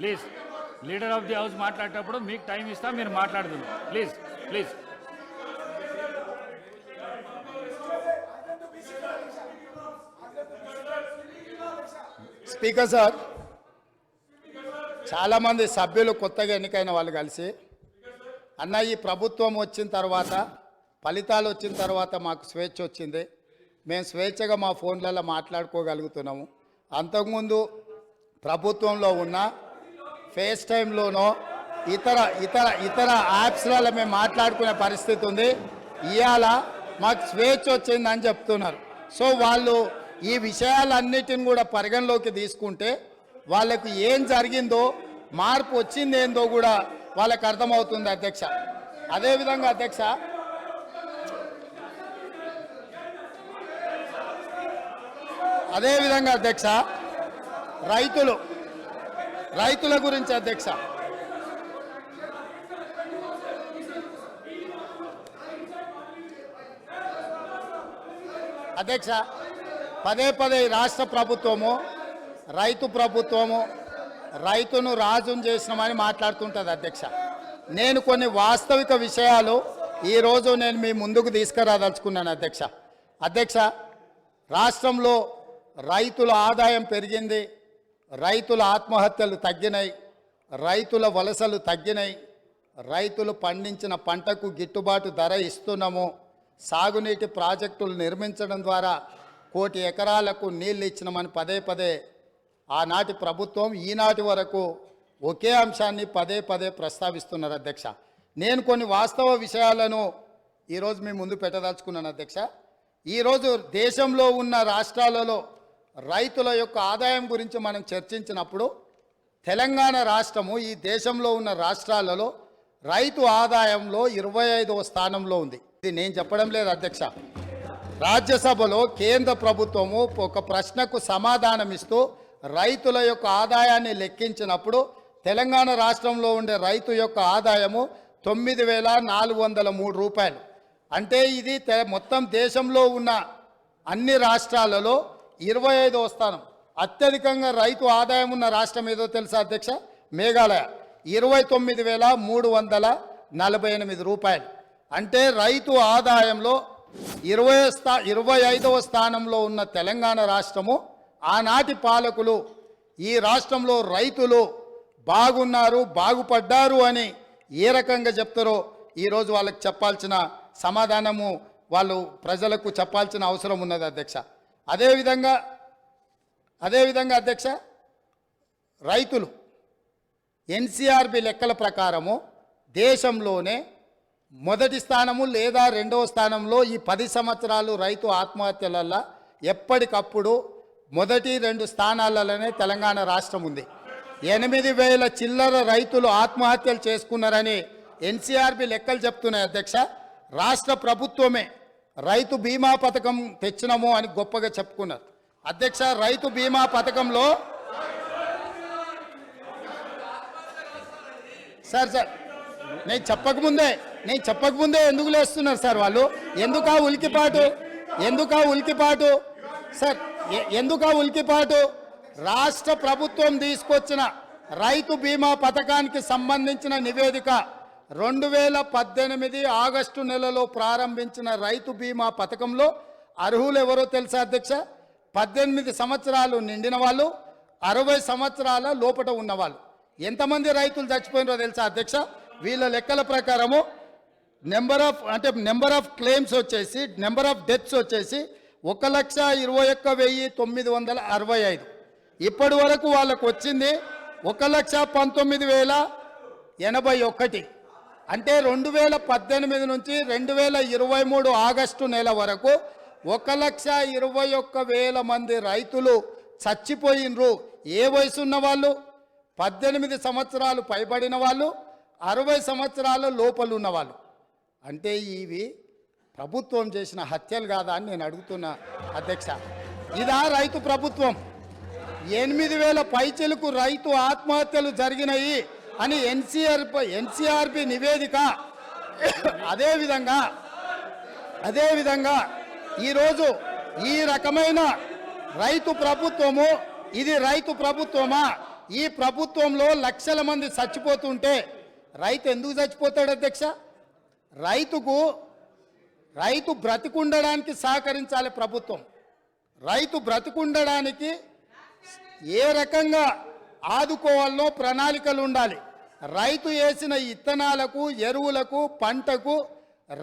please. Leader of the house మాట్లాడేటప్పుడు మీకు టైం ఇస్తా, మీరు మాట్లాడుతున్నారు ప్లీజ్. స్పీకర్ సార్, చాలామంది సభ్యులు కొత్తగా ఎన్నికైన వాళ్ళు కలిసి అన్న ఈ ప్రభుత్వం వచ్చిన తర్వాత, ఫలితాలు వచ్చిన తర్వాత మాకు స్వేచ్ఛ వచ్చింది, మేము స్వేచ్ఛగా మా ఫోన్లలో మాట్లాడుకోగలుగుతున్నాము. అంతకుముందు ప్రభుత్వంలో ఉన్న ఫేస్ టైంలోనో ఇతర యాప్స్లలో మేము మాట్లాడుకునే పరిస్థితి ఉంది. ఇవాళ మాకు స్వేచ్ఛ వచ్చిందని చెప్తున్నారు. సో వాళ్ళు ఈ విషయాలన్నిటిని కూడా పరిగణలోకి తీసుకుంటే వాళ్ళకు ఏం జరిగిందో, మార్పు వచ్చిందేందో కూడా వాళ్ళకి అర్థమవుతుంది అధ్యక్ష. అదేవిధంగా అధ్యక్ష రైతుల గురించి అధ్యక్ష, పదే రాష్ట్ర ప్రభుత్వము రైతును రాజును చేసినామని మాట్లాడుతుంటుంది అధ్యక్ష. నేను కొన్ని వాస్తవిక విషయాలు ఈరోజు నేను మీ ముందుకు తీసుకురాదలుచుకున్నాను అధ్యక్ష. రాష్ట్రంలో రైతుల ఆదాయం పెరిగింది, రైతుల ఆత్మహత్యలు తగ్గినాయి, రైతుల వలసలు తగ్గినాయి, రైతులు పండించిన పంటకు గిట్టుబాటు ధర ఇస్తున్నాము, సాగునీటి ప్రాజెక్టులు నిర్మించడం ద్వారా 1 కోటి ఎకరాలకు నీళ్ళు ఇచ్చినామని పదే ఆనాటి ప్రభుత్వం ఈనాటి వరకు ఒకే అంశాన్ని పదే ప్రస్తావిస్తున్నారు అధ్యక్ష. నేను కొన్ని వాస్తవ విషయాలను ఈరోజు మీ ముందు పెట్టదలుచుకున్నాను అధ్యక్ష. ఈరోజు దేశంలో ఉన్న రాష్ట్రాలలో రైతుల యొక్క ఆదాయం గురించి మనం చర్చించినప్పుడు తెలంగాణ రాష్ట్రము ఈ దేశంలో ఉన్న రాష్ట్రాలలో రైతు ఆదాయంలో 25వ స్థానంలో ఉంది. ఇది నేను చెప్పడం లేదు అధ్యక్ష. రాజ్యసభలో కేంద్ర ప్రభుత్వము ఒక ప్రశ్నకు సమాధానం ఇస్తూ రైతుల యొక్క ఆదాయాన్ని లెక్కించినప్పుడు తెలంగాణ రాష్ట్రంలో ఉండే రైతు యొక్క ఆదాయము 9,403 రూపాయలు. అంటే ఇది మొత్తం దేశంలో ఉన్న అన్ని రాష్ట్రాలలో 25వ స్థానం. అత్యధికంగా రైతు ఆదాయం ఉన్న రాష్ట్రం ఏదో తెలుసా అధ్యక్ష? మేఘాలయ 29,348 రూపాయలు. అంటే రైతు ఆదాయంలో 25వ స్థానంలో ఉన్న తెలంగాణ రాష్ట్రము ఆనాటి పాలకులు ఈ రాష్ట్రంలో రైతులు బాగున్నారు, బాగుపడ్డారు అని ఏ రకంగా చెప్తారో ఈరోజు వాళ్ళకి చెప్పాల్సిన సమాధానము వాళ్ళు ప్రజలకు చెప్పాల్సిన అవసరం ఉన్నది అధ్యక్ష. అదేవిధంగా అధ్యక్ష, రైతులు ఎన్సీఆర్బి లెక్కల ప్రకారము దేశంలోనే మొదటి స్థానము లేదా 2వ స్థానంలో ఈ 10 సంవత్సరాలు రైతు ఆత్మహత్యలల్లో ఎప్పటికప్పుడు మొదటి 2 స్థానాలలోనే తెలంగాణ రాష్ట్రం ఉంది. 8,000 చిల్లర రైతులు ఆత్మహత్యలు చేసుకున్నారని ఎన్సీఆర్బి లెక్కలు చెప్తున్నాయి అధ్యక్ష. రాష్ట్ర ప్రభుత్వమే రైతు బీమా పథకం తెచ్చినాము అని గొప్పగా చెప్పుకున్నారు అధ్యక్ష. రైతు బీమా పథకంలో సార్ నేను చెప్పకముందే ఎందుకు లేస్తున్నారు సార్ వాళ్ళు? ఎందుకా ఉలికిపాటు? రాష్ట్ర ప్రభుత్వం తీసుకొచ్చిన రైతు బీమా పథకానికి సంబంధించిన నివేదిక 2018 ఆగస్టు నెలలో ప్రారంభించిన రైతు బీమా పథకంలో అర్హులు ఎవరో తెలుసా అధ్యక్ష? 18 సంవత్సరాలు నిండిన వాళ్ళు, 60 సంవత్సరాల లోపట ఉన్నవాళ్ళు. ఎంతమంది రైతులు చచ్చిపోయినారో తెలుసా అధ్యక్ష? వీళ్ళ లెక్కల ప్రకారము నెంబర్ ఆఫ్ క్లెయిమ్స్ వచ్చేసి, నెంబర్ ఆఫ్ డెత్స్ వచ్చేసి 1,21,965. ఇప్పటి వరకు వాళ్ళకు వచ్చింది 1,19,081. అంటే 2018 నుంచి 2023 ఆగస్టు నెల వరకు 1,21,000 మంది రైతులు చచ్చిపోయినరు. ఏ వయసు ఉన్న వాళ్ళు? 18 సంవత్సరాలు పైబడిన వాళ్ళు, 60 సంవత్సరాల లోపల ఉన్నవాళ్ళు. అంటే ఇవి ప్రభుత్వం చేసిన హత్యలు కాదా అని నేను అడుగుతున్నా అధ్యక్ష. ఇదా రైతు ప్రభుత్వం? 8,000 పైచలకు రైతు ఆత్మహత్యలు జరిగినాయి అని ఎన్సీఆర్బి నివేదిక. అదేవిధంగా ఈరోజు ఈ రకమైన రైతు ప్రభుత్వము, ఇది రైతు ప్రభుత్వమా? ఈ ప్రభుత్వంలో లక్షల మంది చచ్చిపోతుంటే రైతు ఎందుకు చచ్చిపోతాడు అధ్యక్ష? రైతు బ్రతికుండడానికి సహకరించాలి ప్రభుత్వం. రైతు బ్రతికుండడానికి ఏ రకంగా ఆదుకోవాలనో ప్రణాళికలు ఉండాలి. రైతు వేసిన ఇత్తనాలకు, ఎరువులకు, పంటకు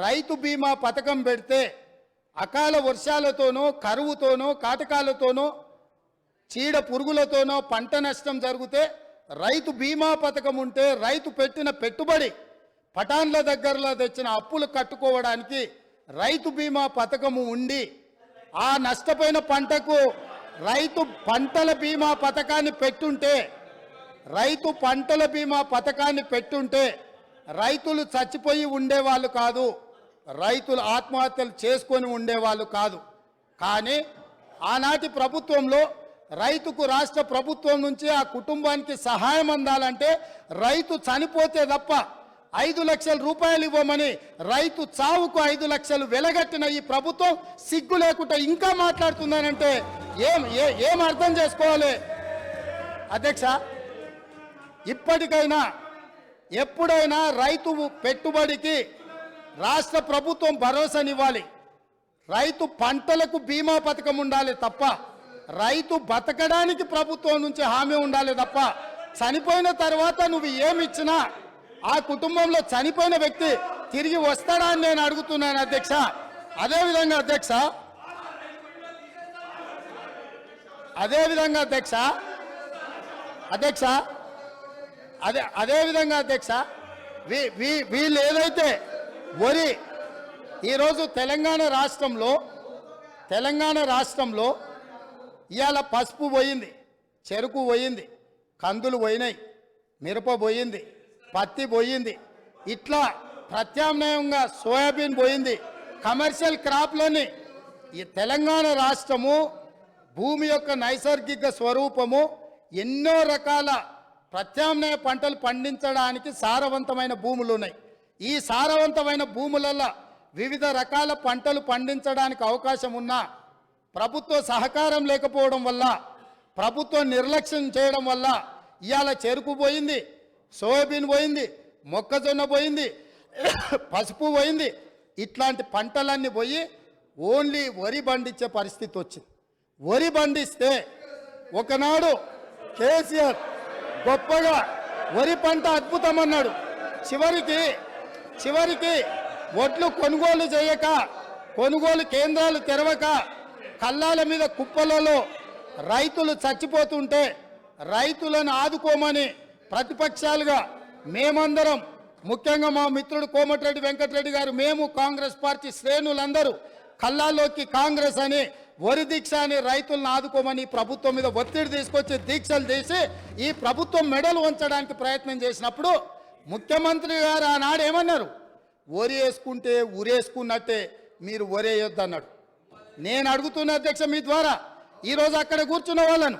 రైతు బీమా పథకం పెడితే అకాల వర్షాలతోనో, కరువుతోనో, కాటకాలతోనో, చీడ పురుగులతోనో పంట నష్టం జరిగితే రైతు బీమా పథకం ఉంటే రైతు పెట్టిన పెట్టుబడి పటాన్ల దగ్గరలో తెచ్చిన అప్పులు కట్టుకోవడానికి రైతు బీమా పథకము ఉండి ఆ నష్టపోయిన పంటకు రైతు పంటల బీమా పథకాన్ని పెట్టుంటే రైతులు చచ్చిపోయి ఉండేవాళ్ళు కాదు, రైతులు ఆత్మహత్యలు చేసుకొని ఉండేవాళ్ళు కాదు. కానీ ఆనాటి ప్రభుత్వంలో రైతుకు రాష్ట్ర ప్రభుత్వం నుంచి ఆ కుటుంబానికి సహాయం అందాలంటే రైతు చనిపోతే తప్ప 5 లక్షల రూపాయలు ఇవ్వమని రైతు చావుకు 5 లక్షలు వెలగట్టిన ఈ ప్రభుత్వం సిగ్గు లేకుండా ఇంకా మాట్లాడుతుందనంటే ఏం అర్థం చేసుకోవాలి అధ్యక్ష? ఇప్పటికైనా ఎప్పుడైనా రైతు పెట్టుబడికి రాష్ట్ర ప్రభుత్వం భరోసానివ్వాలి. రైతు పంటలకు బీమా పథకం ఉండాలి తప్ప, రైతు బతకడానికి ప్రభుత్వం నుంచి హామీ ఉండాలి తప్ప, చనిపోయిన తర్వాత నువ్వు ఏమిచ్చినా ఆ కుటుంబంలో చనిపోయిన వ్యక్తి తిరిగి వస్తాడా అని నేను అడుగుతున్నాను అధ్యక్ష. అదేవిధంగా అధ్యక్ష వీళ్ళు ఏదైతే వరి ఈరోజు తెలంగాణ రాష్ట్రంలో ఇవాళ పసుపు పోయింది, చెరుకు పోయింది, కందులు పోయినాయి, మిరప పోయింది, పత్తి పోయింది, ఇట్లా ప్రత్యామ్నాయంగా సోయాబీన్ పోయింది. కమర్షియల్ క్రాప్లని ఈ తెలంగాణ రాష్ట్రము భూమి యొక్క నైసర్గిక స్వరూపము ఎన్నో రకాల ప్రత్యామ్నాయ పంటలు పండించడానికి సారవంతమైన భూములు ఉన్నాయి. ఈ సారవంతమైన భూములలో వివిధ రకాల పంటలు పండించడానికి అవకాశం ఉన్నా ప్రభుత్వ సహకారం లేకపోవడం వల్ల, ప్రభుత్వం నిర్లక్ష్యం చేయడం వల్ల ఇవాళ చెరుకు పోయింది, సోయాబీన్ పోయింది, మొక్కజొన్న పోయింది, పసుపు పోయింది. ఇట్లాంటి పంటలన్నీ పోయి ఓన్లీ వరి పండించే పరిస్థితి వచ్చింది. వరి పండిస్తే ఒకనాడు కేసీఆర్ గొప్పగా వరి పంట అద్భుతం అన్నాడు. చివరికి ఒడ్లు కొనుగోలు చేయక, కొనుగోలు కేంద్రాలు తెరవక, కల్లాల మీద కుప్పలలో రైతులు చచ్చిపోతుంటే రైతులను ఆదుకోమని ప్రతిపక్షాలుగా మేమందరం, ముఖ్యంగా మా మిత్రుడు కోమటిరెడ్డి వెంకటరెడ్డి గారు, మేము కాంగ్రెస్ పార్టీ శ్రేణులందరూ కల్లాల్లోకి కాంగ్రెస్ అని వరి దీక్ష అని రైతులను ఆదుకోమని ప్రభుత్వం మీద ఒత్తిడి తీసుకొచ్చి దీక్షలు చేసి ఈ ప్రభుత్వం మెడలు ఉంచడానికి ప్రయత్నం చేసినప్పుడు ముఖ్యమంత్రి గారు ఆనాడు ఏమన్నారు? వరి వేసుకుంటే ఉరేసుకున్నట్టే, మీరు వరేయొద్దు అన్నాడు. నేను అడుగుతున్న అధ్యక్ష మీ ద్వారా ఈరోజు అక్కడ కూర్చున్న వాళ్ళను,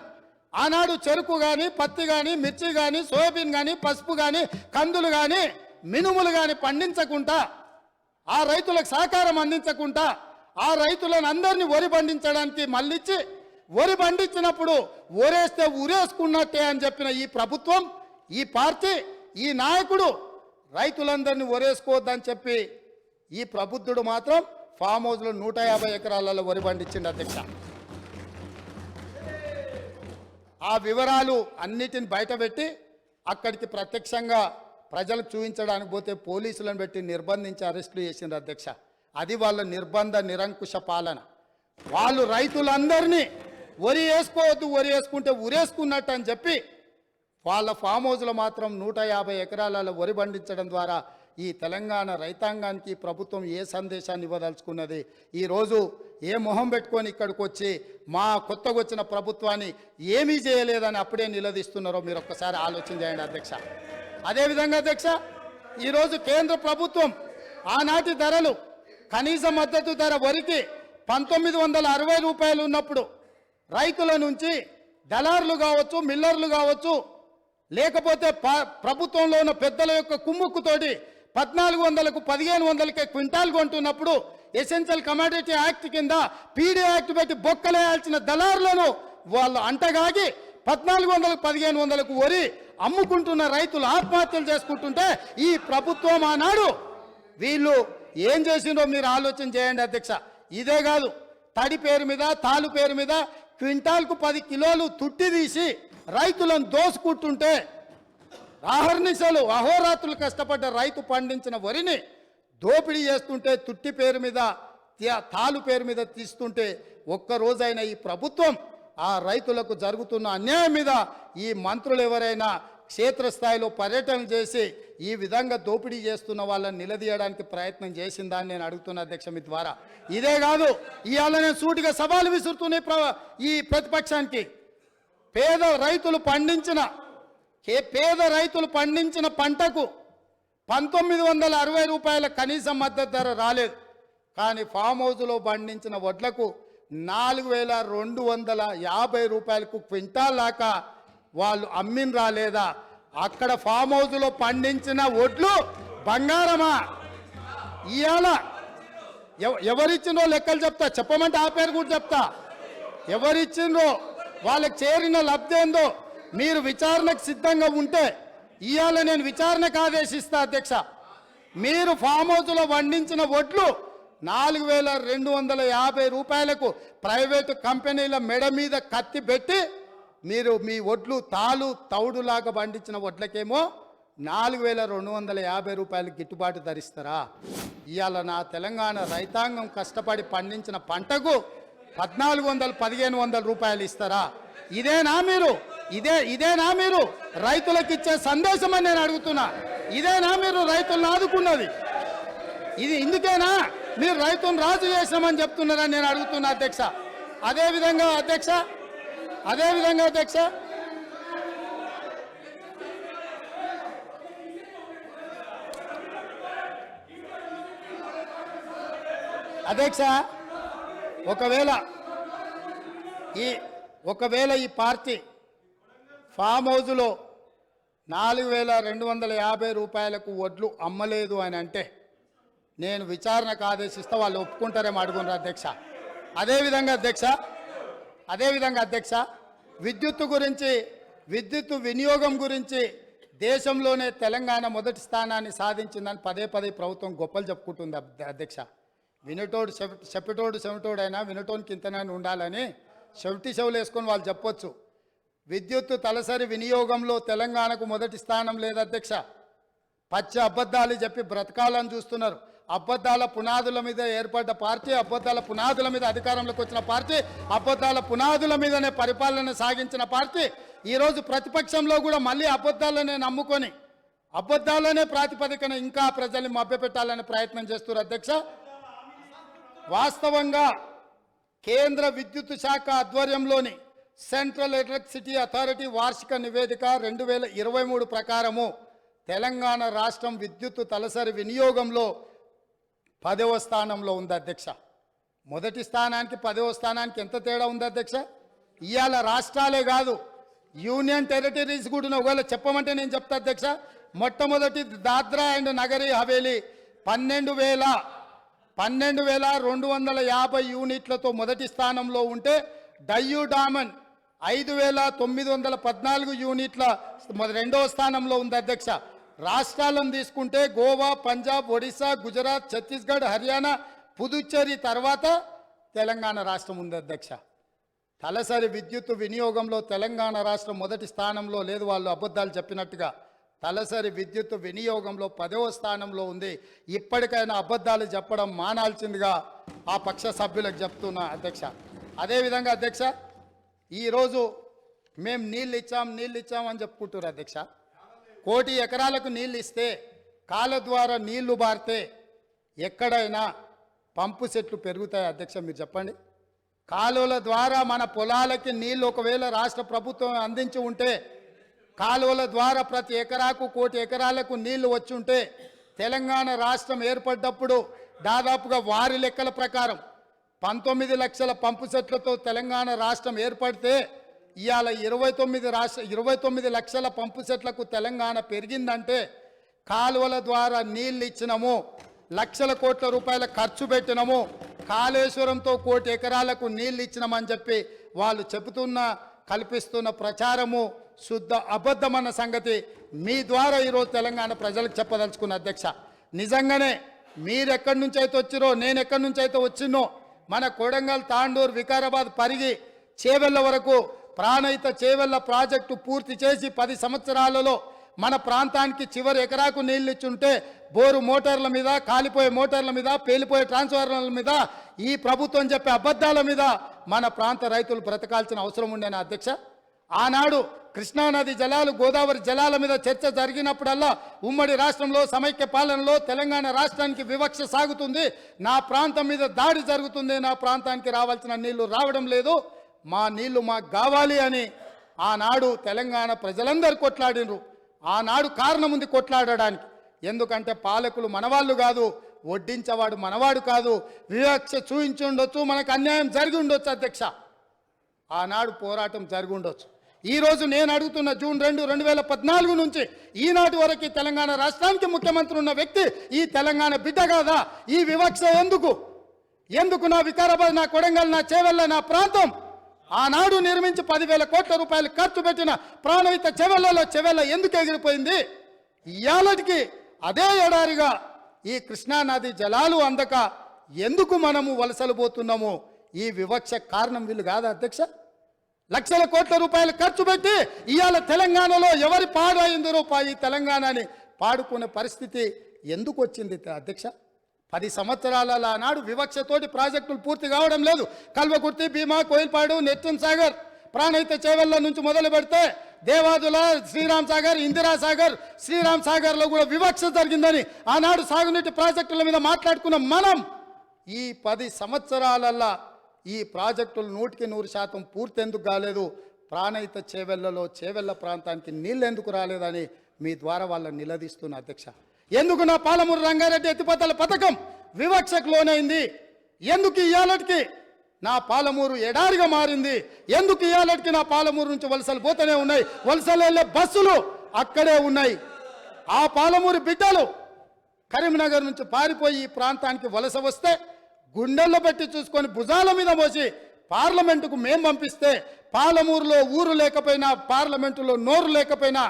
ఆనాడు చెరుకు కానీ, పత్తి కానీ, మిర్చి కానీ, సోయాబీన్ కానీ, పసుపు కానీ, కందులు కానీ, మినుములు కానీ పండించకుండా, ఆ రైతులకు సహకారం అందించకుండా, ఆ రైతులను అందరినీ వరి పండించడానికి మళ్ళించి వరి పండించినప్పుడు ఒరేస్తే ఉరేసుకున్నట్టే అని చెప్పిన ఈ ప్రభుత్వం, ఈ పార్టీ, ఈ నాయకుడు రైతులందరినీ ఒరేసుకోవద్దని చెప్పి ఈ ప్రబుద్ధుడు మాత్రం ఫామ్ హౌస్లో 150 ఎకరాలలో వరి పండించింది అధ్యక్ష. ఆ వివరాలు అన్నిటిని బయటపెట్టి అక్కడికి ప్రత్యక్షంగా ప్రజలకు చూపించడానికి పోతే పోలీసులను పెట్టి నిర్బంధించి అరెస్టులు చేసింది అధ్యక్ష. అది వాళ్ళ నిర్బంధ నిరంకుశ పాలన. వాళ్ళు రైతులందరినీ వరి వేసుకోవద్దు, వరి వేసుకుంటే ఉరేసుకున్నట్టు అని చెప్పి వాళ్ళ ఫామ్ హౌస్లో మాత్రం 150 ఎకరాలలో వరి పండించడం ద్వారా ఈ తెలంగాణ రైతాంగానికి ప్రభుత్వం ఏ సందేశాన్ని ఇవ్వదలుచుకున్నది? ఈరోజు ఏ మొహం పెట్టుకొని ఇక్కడికి వచ్చి మా కొత్తగా వచ్చిన ప్రభుత్వాన్ని ఏమీ చేయలేదని అప్పుడే నిలదీస్తున్నారో మీరు ఒక్కసారి ఆలోచన చేయండి అధ్యక్ష. అదేవిధంగా అధ్యక్ష, ఈరోజు కేంద్ర ప్రభుత్వం ఆనాటి ధరలు, కనీస మద్దతు ధర వరికి 1960 రూపాయలు ఉన్నప్పుడు రైతుల నుంచి దళారులు కావచ్చు, మిల్లర్లు కావచ్చు, లేకపోతే ప్రభుత్వంలో ఉన్న పెద్దల యొక్క కుమ్ముక్కుతోటి 1400కు 1500కే క్వింటాల్ కొంటున్నప్పుడు ఎసెన్షియల్ కమోడిటీ యాక్ట్ కింద పీడీ యాక్ట్ పెట్టి బొక్కలేయాల్సిన దళారులను వాళ్ళు అంటగాగి 1400కు 1500కు వరి అమ్ముకుంటున్న రైతులు ఆత్మహత్యలు చేసుకుంటుంటే ఈ ప్రభుత్వం ఆనాడు వీళ్ళు ఏం చేసిందో మీరు ఆలోచన చేయండి అధ్యక్ష. ఇదే కాదు, తడి పేరు మీద, తాలు పేరు మీద క్వింటాల్కు 10 కిలోలు తుట్టి తీసి రైతులను దోసుకుంటుంటే, అహర్నిశలు అహోరాత్రులు కష్టపడ్డ రైతు పండించిన వరిని దోపిడీ చేస్తుంటే, తుట్టి పేరు మీద, తాలు పేరు మీద తీస్తుంటే ఒక్కరోజైనా ఈ ప్రభుత్వం ఆ రైతులకు జరుగుతున్న అన్యాయం మీద ఈ మంత్రులు ఎవరైనా క్షేత్రస్థాయిలో పర్యటన చేసి ఈ విధంగా దోపిడీ చేస్తున్న వాళ్ళని నిలదీయడానికి ప్రయత్నం చేసిందని నేను అడుగుతున్నా అధ్యక్ష మీ ద్వారా. ఇదే కాదు, ఇవాళ నేను సూటిగా సవాలు విసురుతూనే ఈ ప్రతిపక్షానికి పేద రైతులు పండించిన పంటకు 1960 రూపాయల కనీస మద్దతు ధర రాలేదు. కానీ ఫామ్ హౌస్లో పండించిన వడ్లకు 4250 రూపాయలకు క్వింటాల్ దాకా వాళ్ళు అమ్మిన రాలేదా? అక్కడ ఫామ్ హౌస్లో పండించిన వడ్లు బంగారమా? ఇవాళ ఎవరిచ్చిందో లెక్కలు చెప్తా, చెప్పమంటే ఆ పేరు కూడా చెప్తా. ఎవరిచ్చిందో వాళ్ళకి చేరిన లబ్ధి ఏందో మీరు విచారణకు సిద్ధంగా ఉంటే ఇవాళ నేను విచారణకు ఆదేశిస్తా అధ్యక్ష. మీరు ఫామ్ హౌస్లో పండించిన వడ్లు 4250 రూపాయలకు ప్రైవేటు కంపెనీల మెడ మీద కత్తి పెట్టి మీరు మీ వడ్లు తౌడులాగా పండించిన వడ్లకేమో 4250 రూపాయలు గిట్టుబాటు ధరిస్తారా? ఇవాళ నా తెలంగాణ రైతాంగం కష్టపడి పండించిన పంటకు 1400-1500 రూపాయలు ఇస్తారా? ఇదేనా మీరు రైతులకు ఇచ్చే సందేశం అని నేను అడుగుతున్నా. ఇదేనా మీరు రైతులను ఆదుకున్నది? ఇందుకేనా మీరు రైతులను రాజు చేసామని చెప్తున్నారని నేను అడుగుతున్నా అధ్యక్ష. అదేవిధంగా అధ్యక్ష ఒకవేళ ఈ పార్టీ ఫామ్ హౌస్లో 4250 రూపాయలకు వడ్లు అమ్మలేదు అని అంటే నేను విచారణకు ఆదేశిస్తే వాళ్ళు ఒప్పుకుంటారేమో అడుగున్నారు అధ్యక్ష. అదేవిధంగా అధ్యక్ష విద్యుత్ వినియోగం గురించి దేశంలోనే తెలంగాణ మొదటి స్థానాన్ని సాధించిందని పదే ప్రభుత్వం గొప్పలు చెప్పుకుంటుంది అధ్యక్ష. వినటోడు చెవిటోడు అయినా వినటోనికి ఇంతనైనా ఉండాలని చెవులు వేసుకొని వాళ్ళు చెప్పొచ్చు. విద్యుత్ తలసరి వినియోగంలో తెలంగాణకు మొదటి స్థానం లేదు అధ్యక్ష. పచ్చి అబద్ధాలు చెప్పి బ్రతకాలని చూస్తున్నారు. అబద్ధాల పునాదుల మీద ఏర్పడ్డ పార్టీ, అబద్ధాల పునాదుల మీద అధికారంలోకి వచ్చిన పార్టీ, అబద్ధాల పునాదుల మీదనే పరిపాలన సాగించిన పార్టీ ఈరోజు ప్రతిపక్షంలో కూడా మళ్ళీ అబద్ధాలనే నమ్ముకొని అబద్ధాలనే ప్రాతిపదికన ఇంకా ప్రజల్ని మభ్యపెట్టాలనే ప్రయత్నం చేస్తున్నారు అధ్యక్ష. వాస్తవంగా కేంద్ర విద్యుత్ శాఖ ఆధ్వర్యంలోని సెంట్రల్ ఎలక్ట్రిసిటీ అథారిటీ వార్షిక నివేదిక 2023 ప్రకారము తెలంగాణ రాష్ట్రం విద్యుత్ తలసరి వినియోగంలో 10వ స్థానంలో ఉంది అధ్యక్ష. మొదటి స్థానానికి 10వ స్థానానికి ఎంత తేడా ఉంది అధ్యక్ష? ఇవాళ రాష్ట్రాలే కాదు, యూనియన్ టెరిటరీస్ కూడా ఒకవేళ చెప్పమంటే నేను చెప్తా అధ్యక్ష. మొట్టమొదటి దాద్రా అండ్ నగరీ హవేలీ 12,250 యూనిట్లతో మొదటి స్థానంలో ఉంటే డయ్యూ డామన్ 5,914 యూనిట్ల రెండవ స్థానంలో ఉంది అధ్యక్ష. రాష్ట్రాలను తీసుకుంటే గోవా, పంజాబ్, ఒడిశా, గుజరాత్, ఛత్తీస్గఢ్, హర్యానా, పుదుచ్చేరి తర్వాత తెలంగాణ రాష్ట్రం ఉంది అధ్యక్ష. తలసరి విద్యుత్ వినియోగంలో తెలంగాణ రాష్ట్రం మొదటి స్థానంలో లేదు, వాళ్ళు అబద్ధాలు చెప్పినట్టుగా. తలసరి విద్యుత్ వినియోగంలో 10వ స్థానంలో ఉంది. ఇప్పటికైనా అబద్ధాలు చెప్పడం మానాల్సిందిగా ఆ పక్ష సభ్యులకు చెప్తున్నా అధ్యక్ష. అదేవిధంగా అధ్యక్ష, ఈరోజు మేము నీళ్ళు ఇచ్చాం అని చెప్పుకుంటున్నారు అధ్యక్ష. 1 కోటి ఎకరాలకు నీళ్ళు ఇస్తే కాళ్ళ ద్వారా నీళ్లు బారితే ఎక్కడైనా పంపు సెట్లు పెరుగుతాయి అధ్యక్ష? మీరు చెప్పండి. కాలువల ద్వారా మన పొలాలకి నీళ్లు ఒకవేళ రాష్ట్ర ప్రభుత్వం అందించి ఉంటే, కాలువల ద్వారా ప్రతి ఎకరాకు 1 కోటి ఎకరాలకు నీళ్లు వచ్చి ఉంటే, తెలంగాణ రాష్ట్రం ఏర్పడ్డప్పుడు దాదాపుగా వారి లెక్కల ప్రకారం 19 లక్షల పంపు సెట్లతో తెలంగాణ రాష్ట్రం ఏర్పడితే ఇవాళ 29 లక్షల పంపు సెట్లకు తెలంగాణ పెరిగిందంటే కాలువల ద్వారా నీళ్ళు ఇచ్చినాము, లక్షల కోట్ల రూపాయల ఖర్చు పెట్టినాము, కాళేశ్వరంతో 1 కోటి ఎకరాలకు నీళ్ళు ఇచ్చినామని చెప్పి వాళ్ళు కల్పిస్తున్న ప్రచారము శుద్ధ అబద్ధమన్న సంగతి మీ ద్వారా ఈరోజు తెలంగాణ ప్రజలకు చెప్పదలుచుకున్న అధ్యక్ష. నిజంగానే మీరు ఎక్కడి నుంచి అయితే వచ్చిరో, నేను ఎక్కడి నుంచి అయితే వచ్చినో, మన కొడంగల్, తాండూరు, వికారాబాద్, పరిగి, చేవెళ్ళ వరకు ప్రాణహిత చేవెళ్ళ ప్రాజెక్టు పూర్తి చేసి 10 సంవత్సరాలలో మన ప్రాంతానికి చివరి ఎకరాకు నీళ్ళు ఇచ్చుంటే బోరు మోటార్ల మీద, కాలిపోయే మోటార్ల మీద, పేలిపోయే ట్రాన్స్ఫార్మర్ల మీద, ఈ ప్రభుత్వం చెప్పే అబద్ధాల మీద మన ప్రాంత రైతులు బ్రతకాల్సిన అవసరం ఉండేనా అధ్యక్ష? ఆనాడు కృష్ణానది జలాలు గోదావరి జలాల మీద చర్చ జరిగినప్పుడల్లా ఉమ్మడి రాష్ట్రంలో సమైక్య పాలనలో తెలంగాణ రాష్ట్రానికి వివక్ష సాగుతుంది, నా ప్రాంతం మీద దాడి జరుగుతుంది, నా ప్రాంతానికి రావాల్సిన నీళ్లు రావడం లేదు, మా నీళ్లు మాకు కావాలి అని ఆనాడు తెలంగాణ ప్రజలందరూ కొట్లాడినరు. ఆనాడు కారణం ఉంది కొట్లాడడానికి. ఎందుకంటే పాలకులు మనవాళ్ళు కాదు, వడ్డించేవాడు మనవాడు కాదు, వివక్ష చూయించి ఉండొచ్చు, మనకు అన్యాయం జరిగి ఉండొచ్చు అధ్యక్ష. ఆనాడు పోరాటం జరిగి ఉండొచ్చు. ఈరోజు నేను అడుగుతున్న జూన్ 2, 2014 నుంచి ఈనాటి వరకు తెలంగాణ రాష్ట్రానికి ముఖ్యమంత్రి ఉన్న వ్యక్తి ఈ తెలంగాణ బిడ్డ కాదా? ఈ వివక్ష ఎందుకు నా వికారాబాద్, నా కొడంగల్, నా చేవెళ్ళ, నా ప్రాంతం ఆనాడు నిర్మించి 10,000 కోట్ల రూపాయలు ఖర్చు పెట్టిన ప్రాణహిత చెవెళ్ళ ఎందుకు ఎగిరిపోయింది? ఇయాలటికి అదే ఎడారిగా ఈ కృష్ణానది జలాలు అందక ఎందుకు మనము వలసలు పోతున్నాము? ఈ వివక్ష కారణం వీళ్ళు కాదా అధ్యక్ష? లక్షల కోట్ల రూపాయలు ఖర్చు పెట్టి ఇవాళ తెలంగాణలో ఎవరి పాడైందో రూపాయి తెలంగాణని పాడుకునే పరిస్థితి ఎందుకు వచ్చింది అధ్యక్ష? 10 సంవత్సరాల నాడు వివక్షతోటి ప్రాజెక్టులు పూర్తి కావడం లేదు. కల్వకుర్తి, భీమా, కోయిల్పాడు, నెట్టన్ సాగర్, ప్రాణహిత చేవెళ్ళ నుంచి మొదలు పెడితే దేవాదుల, శ్రీరామ్ సాగర్, ఇందిరా సాగర్, శ్రీరామ్ సాగర్లో కూడా వివక్ష జరిగిందని ఆనాడు సాగునీటి ప్రాజెక్టుల మీద మాట్లాడుకున్న మనం ఈ 10 సంవత్సరాలల్లా ఈ ప్రాజెక్టులు 100% పూర్తి ఎందుకు కాలేదు? ప్రాణహిత చేవెళ్ళ ప్రాంతానికి నీళ్ళు ఎందుకు రాలేదని మీ ద్వారా వాళ్ళని నిలదీస్తున్న అధ్యక్ష. ఎందుకు నా పాలమూరు రంగారెడ్డి ఎత్తిపోతల పథకం వివక్షకు లోనైంది? ఎందుకు ఇయాలటికి నా పాలమూరు ఎడారిగా మారింది? ఎందుకు ఇయాలటికి నా పాలమూరు నుంచి వలసలు పోతూనే ఉన్నాయి? వలసలు వెళ్ళే బస్సులు అక్కడే ఉన్నాయి. ఆ పాలమూరు బిడ్డలు కరీంనగర్ నుంచి పారిపోయి ఈ ప్రాంతానికి వలస వస్తే గుండెల్లో పెట్టి చూసుకొని భుజాల మీద మోసి పార్లమెంటుకు మేము పంపిస్తే, పాలమూరులో ఊరు లేకపోయినా పార్లమెంటులో నోరు లేకపోయినా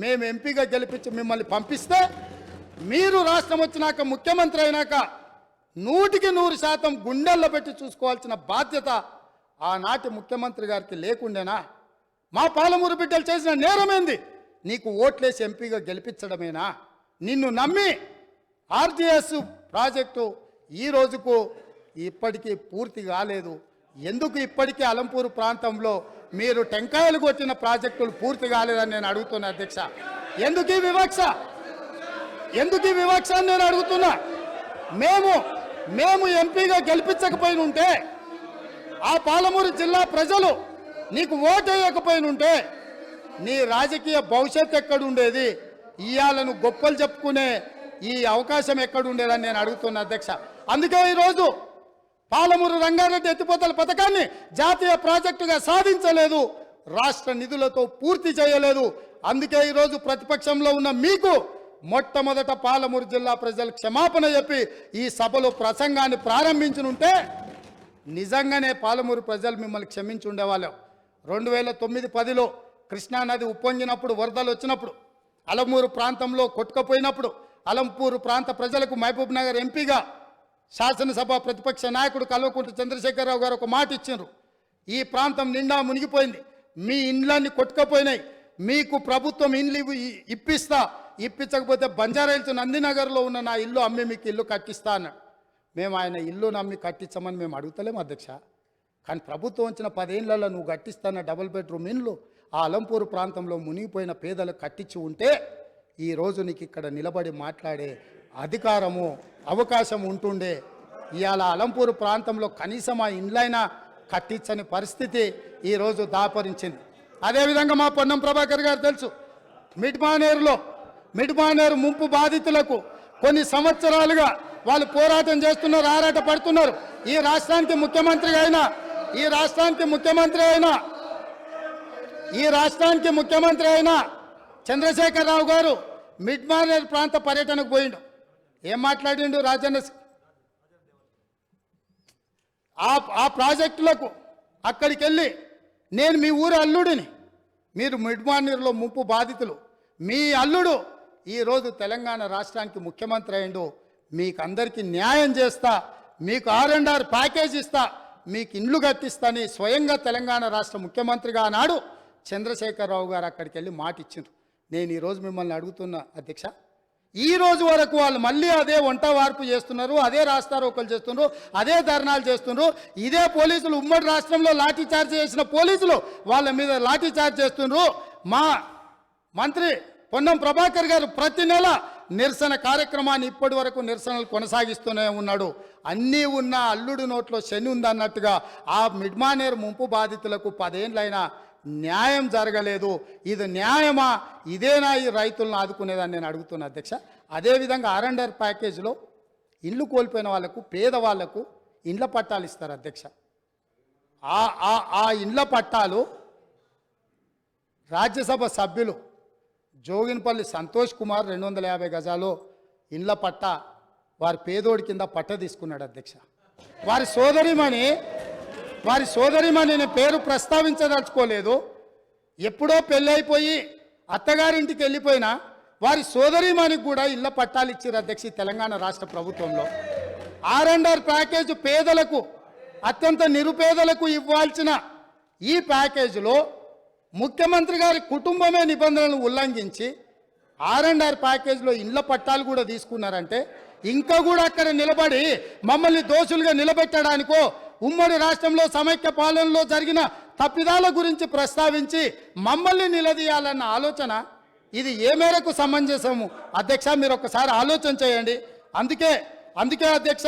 మేము ఎంపీగా గెలిపించి మిమ్మల్ని పంపిస్తే మీరు రాష్ట్రం వచ్చినాక ముఖ్యమంత్రి అయినాక 100% గుండెల్లో పెట్టి చూసుకోవాల్సిన బాధ్యత ఆనాటి ముఖ్యమంత్రి గారికి లేకుండేనా? మా పాలమూరు బిడ్డలు చేసిన నేరమేంది? నీకు ఓట్లేసి ఎంపీగా గెలిపించడమేనా? నిన్ను నమ్మి ఆర్టీఎస్ ప్రాజెక్టు ఈ రోజుకు ఇప్పటికీ పూర్తి కాలేదు. ఎందుకు ఇప్పటికీ అలంపూరు ప్రాంతంలో మీరు టెంకాయలు కొట్టిన ప్రాజెక్టులు పూర్తి కాలేదని నేను అడుగుతున్నా అధ్యక్ష. ఎందుకు ఈ వివక్ష అని నేను అడుగుతున్నా. మేము ఎంపీగా గెలిపించకపోయిన ఉంటే, ఆ పాలమూరు జిల్లా ప్రజలు నీకు ఓటు వేయకపోయినుంటే నీ రాజకీయ భవిష్యత్తు ఎక్కడుండేది? ఇయాలను గొప్పలు చెప్పుకునే ఈ అవకాశం ఎక్కడుండేదని నేను అడుగుతున్నా అధ్యక్ష. అందుకే ఈరోజు పాలమూరు రంగారెడ్డి ఎత్తిపోతల పథకాన్ని జాతీయ ప్రాజెక్టుగా సాధించలేదు, రాష్ట్ర నిధులతో పూర్తి చేయలేదు. అందుకే ఈరోజు ప్రతిపక్షంలో ఉన్న మీకు మొట్టమొదట పాలమూరు జిల్లా ప్రజలు క్షమాపణ చెప్పి ఈ సభలో ప్రసంగాన్ని ప్రారంభించనుంటే నిజంగానే పాలమూరు ప్రజలు మిమ్మల్ని క్షమించి ఉండేవాళ్ళం. 2009-10లో కృష్ణానది ఉప్పొంగినప్పుడు, వరదలు వచ్చినప్పుడు, అలంపూరు ప్రాంతంలో కొట్టుకుపోయినప్పుడు అలంపూరు ప్రాంత ప్రజలకు మహబూబ్ నగర్ ఎంపీగా శాసనసభ ప్రతిపక్ష నాయకుడు కల్వకుంట్ల చంద్రశేఖరరావు గారు ఒక మాట ఇచ్చారు. ఈ ప్రాంతం నిండా మునిగిపోయింది, మీ ఇండ్లన్నీ కొట్టుకుపోయినాయి, మీకు ప్రభుత్వం ఇండ్లు ఇప్పించకపోతే బంజారాహిల్స్ నందినగర్లో ఉన్న నా ఇల్లు అమ్మి మీకు ఇల్లు కట్టిస్తా అన్నాడు. మేము ఆయన ఇల్లు నమ్మి కట్టించమని మేము అడుగుతలేము అధ్యక్ష. కానీ ప్రభుత్వం వచ్చిన 10 ఏళ్లలో నువ్వు కట్టిస్తాన్న డబుల్ బెడ్రూమ్ ఇండ్లు ఆ అలంపూరు ప్రాంతంలో మునిగిపోయిన పేదలకు కట్టించి ఉంటే ఈరోజు నీకు ఇక్కడ నిలబడి మాట్లాడే అధికారము, అవకాశం ఉంటుండే. ఇవాళ అలంపూరు ప్రాంతంలో కనీసం ఆ ఇండ్లైనా కట్టించని పరిస్థితి ఈరోజు దాపరించింది. అదేవిధంగా మా పొన్నం ప్రభాకర్ గారు తెలుసు, మిడ్మానేరు ముంపు బాధితులకు కొన్ని సంవత్సరాలుగా వాళ్ళు పోరాటం చేస్తున్నారు, ఆరాట పడుతున్నారు. ఈ రాష్ట్రానికి ముఖ్యమంత్రి అయిన చంద్రశేఖరరావు గారు మిడ్మానేరు ప్రాంత పర్యటనకు పోయిండు. ఏం మాట్లాడిండు? ఆ ప్రాజెక్టులకు అక్కడికి వెళ్ళి, నేను మీ ఊరు అల్లుడిని, మీరు మిడ్మానేరులో ముంపు బాధితులు, మీ అల్లుడు ఈరోజు తెలంగాణ రాష్ట్రానికి ముఖ్యమంత్రి అయిండు, మీకు అందరికీ న్యాయం చేస్తా, మీకు R&R ప్యాకేజ్ ఇస్తా, మీకు ఇండ్లు కట్టిస్తాని స్వయంగా తెలంగాణ రాష్ట్ర ముఖ్యమంత్రిగా ఆనాడు చంద్రశేఖరరావు గారు అక్కడికి వెళ్ళి మాట ఇచ్చిండ్రు. నేను ఈరోజు మిమ్మల్ని అడుగుతున్నా అధ్యక్ష, ఈ రోజు వరకు వాళ్ళు మళ్ళీ అదే వంట వార్పు చేస్తున్నారు, అదే రాస్తారోకలు చేస్తున్నారు, అదే ధర్నాలు చేస్తున్నారు. ఇదే పోలీసులు ఉమ్మడి రాష్ట్రంలో లాఠీ చార్జ్ చేసిన పోలీసులు వాళ్ళ మీద లాఠీ చార్జ్ చేస్తున్నారు. మా మంత్రి పొన్నం ప్రభాకర్ గారు ప్రతి నెల నిరసన కార్యక్రమాన్ని ఇప్పటి వరకు నిరసనలు కొనసాగిస్తూనే ఉన్నాడు. అన్నీ ఉన్న అల్లుడు నోట్లో శని ఉందన్నట్టుగా ఆ మిడ్మానేర్ ముంపు బాధితులకు 10 ఏళ్ళైనా న్యాయం జరగలేదు. ఇది న్యాయమా? ఇదేనా ఈ రైతులను ఆదుకునేదని నేను అడుగుతున్నా అధ్యక్ష. అదేవిధంగా ఆర్ఎండ్ఆర్ ప్యాకేజీలో ఇల్లు కోల్పోయిన వాళ్లకు, పేదవాళ్లకు ఇండ్ల పట్టాలు ఇస్తారు అధ్యక్ష. ఆ ఇండ్ల పట్టాలు రాజ్యసభ సభ్యులు జోగినపల్లి సంతోష్ కుమార్ 250 గజాలు ఇండ్ల పట్ట వారి పేదోడి కింద పట్ట తీసుకున్నాడు అధ్యక్ష. వారి సోదరిమణి నేను పేరు ప్రస్తావించదలుచుకోలేదు. ఎప్పుడో పెళ్ళైపోయి అత్తగారింటికి వెళ్ళిపోయినా వారి సోదరిమణికి కూడా ఇళ్ల పట్టాలు ఇచ్చారు అధ్యక్ష తెలంగాణ రాష్ట్ర ప్రభుత్వంలో. ఆర్ఎండ్ఆర్ ప్యాకేజ్ పేదలకు, అత్యంత నిరుపేదలకు ఇవ్వాల్సిన ఈ ప్యాకేజీలో ముఖ్యమంత్రి గారి కుటుంబమే నిబంధనలను ఉల్లంఘించి ఆర్ఎండ్ఆర్ ప్యాకేజ్లో ఇళ్ల పట్టాలు కూడా తీసుకున్నారంటే ఇంకా కూడా అక్కడ నిలబడి మమ్మల్ని దోషులుగా నిలబెట్టడానికో, ఉమ్మడి రాష్ట్రంలో సమైక్య పాలనలో జరిగిన తప్పిదాల గురించి ప్రస్తావించి మమ్మల్ని నిలదీయాలన్న ఆలోచన ఇది ఏ మేరకు సమంజసము అధ్యక్ష? మీరు ఒక్కసారి ఆలోచన చేయండి. అందుకే అధ్యక్ష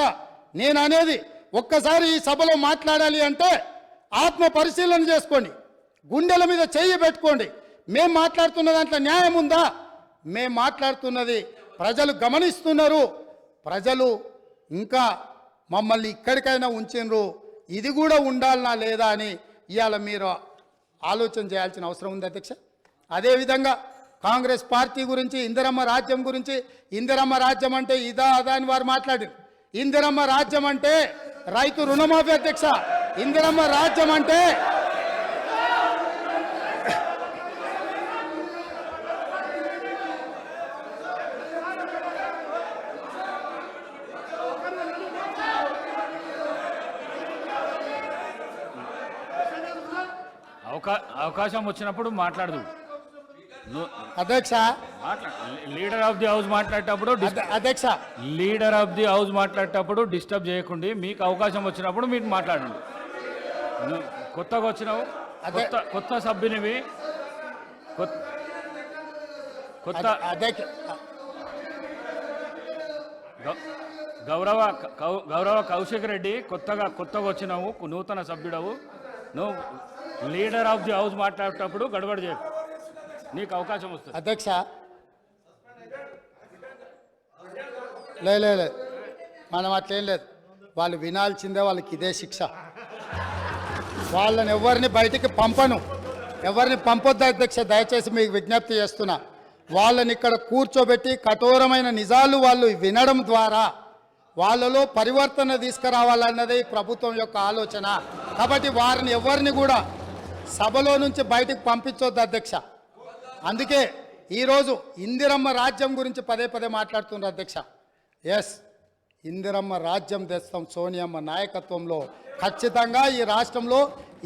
నేను అనేది, ఒక్కసారి ఈ సభలో మాట్లాడాలి అంటే ఆత్మ పరిశీలన చేసుకోండి, గుండెల మీద చెయ్యి పెట్టుకోండి. మేం మాట్లాడుతున్న దాంట్లో న్యాయం ఉందా? మేం మాట్లాడుతున్నది ప్రజలు గమనిస్తున్నారు. ప్రజలు ఇంకా మమ్మల్ని ఇక్కడికైనా ఉంచినరు, ఇది కూడా ఉండాలనా లేదా అని ఇవాళ మీరు ఆలోచన చేయాల్సిన అవసరం ఉంది అధ్యక్ష. అదేవిధంగా కాంగ్రెస్ పార్టీ గురించి, ఇందిరమ్మ రాజ్యం గురించి, ఇందిరమ్మ రాజ్యం అంటే ఇదా అదా అని వారు మాట్లాడారు. ఇందిరమ్మ రాజ్యం అంటే రైతు రుణమాఫీ అధ్యక్ష. ఇందిరమ్మ రాజ్యం అంటే అవకాశం వచ్చినప్పుడు మాట్లాడదు అధ్యక్ష. లీడర్ ఆఫ్ ది హౌస్ మాట్లాడేటప్పుడు అధ్యక్ష లీడర్ ఆఫ్ ది హౌస్ మాట్లాడేటప్పుడు డిస్టర్బ్ చేయకండి. మీకు అవకాశం వచ్చినప్పుడు మీరు మాట్లాడండి. కొత్తగా వచ్చినావు, కొత్త సభ్యునివి, కొత్త గౌరవ కౌశిక్ రెడ్డి కొత్తగా వచ్చినావు, నూతన సభ్యుడవు. నువ్వు లీడర్ ఆఫ్ ది హౌస్ మాట్లాడేటప్పుడు గడబడి చేయకు, నీకు అవకాశం వస్తుంది అధ్యక్ష. లేదు మనం అట్లేం లేదు, వాళ్ళు వినాల్సిందే, వాళ్ళకి ఇదే శిక్ష. వాళ్ళని ఎవరిని బయటికి పంపను, ఎవరిని పంపొద్దు అధ్యక్ష. దయచేసి మీకు విజ్ఞప్తి చేస్తున్నా, వాళ్ళని ఇక్కడ కూర్చోబెట్టి కఠోరమైన నిజాలు వాళ్ళు వినడం ద్వారా వాళ్ళలో పరివర్తన తీసుకురావాలన్నది ప్రభుత్వం యొక్క ఆలోచన. కాబట్టి వారిని ఎవరిని కూడా సభలో నుంచి బయటకు పంపించొద్దు అధ్యక్ష. అందుకే ఈరోజు ఇందిరమ్మ రాజ్యం గురించి పదే మాట్లాడుతున్నారు అధ్యక్ష. ఎస్, ఇందిరమ్మ రాజ్యం తెస్తాం సోనియమ్మ నాయకత్వంలో. ఖచ్చితంగా ఈ రాష్ట్రంలో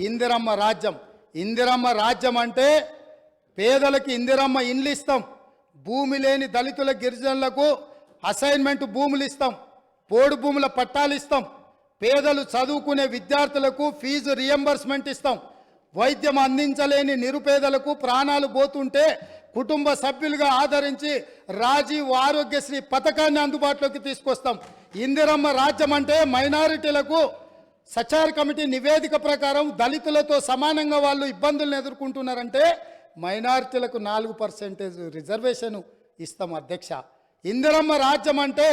ఇందిరమ్మ రాజ్యం అంటే పేదలకు ఇందిరమ్మ ఇండ్లు ఇస్తాం, భూమి లేని దళితుల గిరిజనులకు అసైన్మెంట్ భూములు ఇస్తాం, పోడు భూముల పట్టాలు ఇస్తాం, పేదలు చదువుకునే విద్యార్థులకు ఫీజు రియంబర్స్మెంట్ ఇస్తాం, వైద్యం అందించలేని నిరుపేదలకు ప్రాణాలు పోతుంటే కుటుంబ సభ్యులుగా ఆదరించి రాజీవ్ ఆరోగ్యశ్రీ పథకాన్ని అందుబాటులోకి తీసుకొస్తాం. ఇందిరమ్మ రాజ్యం అంటే మైనారిటీలకు సచార్ కమిటీ నివేదిక ప్రకారం దళితులతో సమానంగా వాళ్ళు ఇబ్బందులను ఎదుర్కొంటున్నారంటే మైనారిటీలకు 4% రిజర్వేషన్ ఇస్తాం అధ్యక్ష. ఇందిరమ్మ రాజ్యం అంటే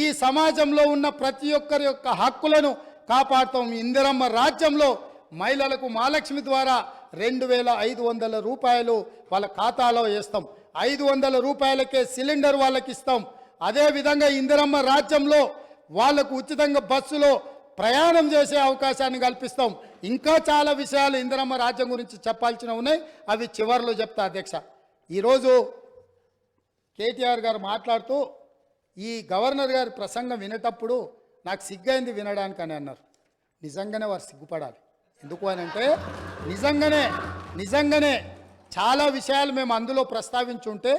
ఈ సమాజంలో ఉన్న ప్రతి ఒక్కరి యొక్క హక్కులను కాపాడుతాం. ఇందిరమ్మ రాజ్యంలో మహిళలకు మహాలక్ష్మి ద్వారా 2500 రూపాయలు వాళ్ళ ఖాతాలో వేస్తాం, 500 రూపాయలకే సిలిండర్ వాళ్ళకి ఇస్తాం. అదేవిధంగా ఇందిరమ్మ రాజ్యంలో వాళ్లకు ఉచితంగా బస్సులో ప్రయాణం చేసే అవకాశాన్ని కల్పిస్తాం. ఇంకా చాలా విషయాలు ఇందిరమ్మ రాజ్యం గురించి చెప్పాల్సిన ఉన్నాయి, అవి చివరిలో చెప్తా అధ్యక్ష. ఈరోజు కేటీఆర్ గారు మాట్లాడుతూ ఈ గవర్నర్ గారి ప్రసంగం వినేటప్పుడు నాకు సిగ్గైంది వినడానికి అని అన్నారు. నిజంగానే వారు సిగ్గుపడాలి. ఎందుకు అని అంటే నిజంగానే చాలా విషయాలు మేము అందులో ప్రస్తావించుంటే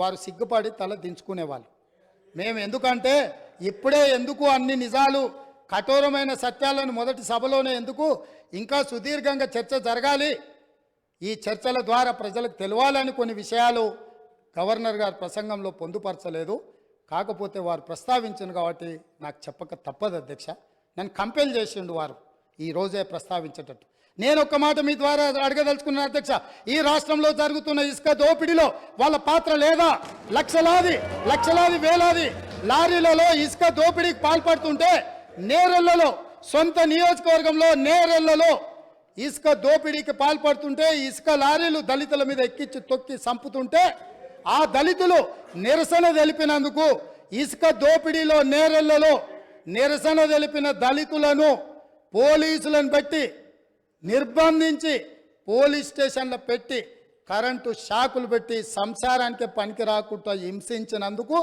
వారు సిగ్గుపడి తల దించుకునేవాళ్ళు. మేము ఎందుకంటే ఇప్పుడే ఎందుకు అన్ని నిజాలు కఠోరమైన సత్యాలను మొదటి సభలోనే ఎందుకు, ఇంకా సుదీర్ఘంగా చర్చ జరగాలి, ఈ చర్చల ద్వారా ప్రజలకు తెలియాలని కొన్ని విషయాలు గవర్నర్ గారి ప్రసంగంలో పొందుపరచలేదు. కాకపోతే వారు ప్రస్తావించను కాబట్టి నాకు చెప్పక తప్పదు అధ్యక్ష. నన్ను కంపెల్ చేసిండు వారు ఈ రోజే ప్రస్తావించేటట్టు. నేను ఒక్క మాట మీ ద్వారా అడగదలుచుకున్నాను అధ్యక్ష. ఈ రాష్ట్రంలో జరుగుతున్న ఇసుక దోపిడీలో వాళ్ళ పాత్ర లేదా? లక్షలాది వేలాది లారీలలో ఇసుక దోపిడీకి పాల్పడుతుంటే నేరెళ్లలో, సొంత నియోజకవర్గంలో నేరెళ్లలో ఇసుక దోపిడీకి పాల్పడుతుంటే ఇసుక లారీలు దళితుల మీద ఎక్కించి తొక్కి చంపుతుంటే ఆ దళితులు నిరసన తెలిపినందుకు ఇసుక దోపిడీలో నేరెళ్లలో నిరసన తెలిపిన దళితులను పోలీసులను పెట్టి నిర్బంధించి పోలీస్ స్టేషన్లో పెట్టి కరెంటు షాకులు పెట్టి సంసారానికి పనికి రాకుండా హింసించినందుకు,